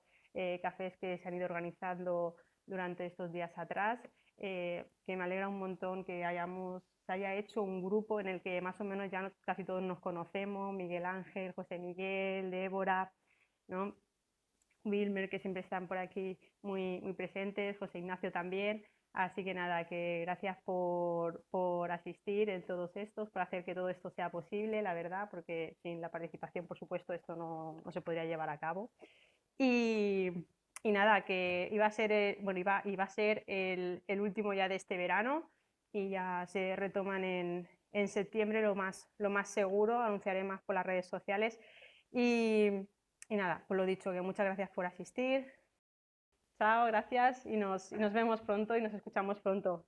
cafés que se han ido organizando durante estos días atrás, que me alegra un montón que se haya hecho un grupo en el que más o menos ya casi todos nos conocemos, Miguel Ángel, José Miguel, Débora, ¿no? Wilmer, que siempre están por aquí muy, muy presentes, José Ignacio también. Así que nada, que gracias por asistir en todos estos, por hacer que todo esto sea posible, la verdad, porque sin la participación, por supuesto, esto no se podría llevar a cabo. Y nada, que iba a ser el último ya de este verano y ya se retoman en septiembre lo más seguro, anunciaré más por las redes sociales. Y Y nada, pues lo dicho, que muchas gracias por asistir. Chao, gracias y nos vemos pronto y nos escuchamos pronto.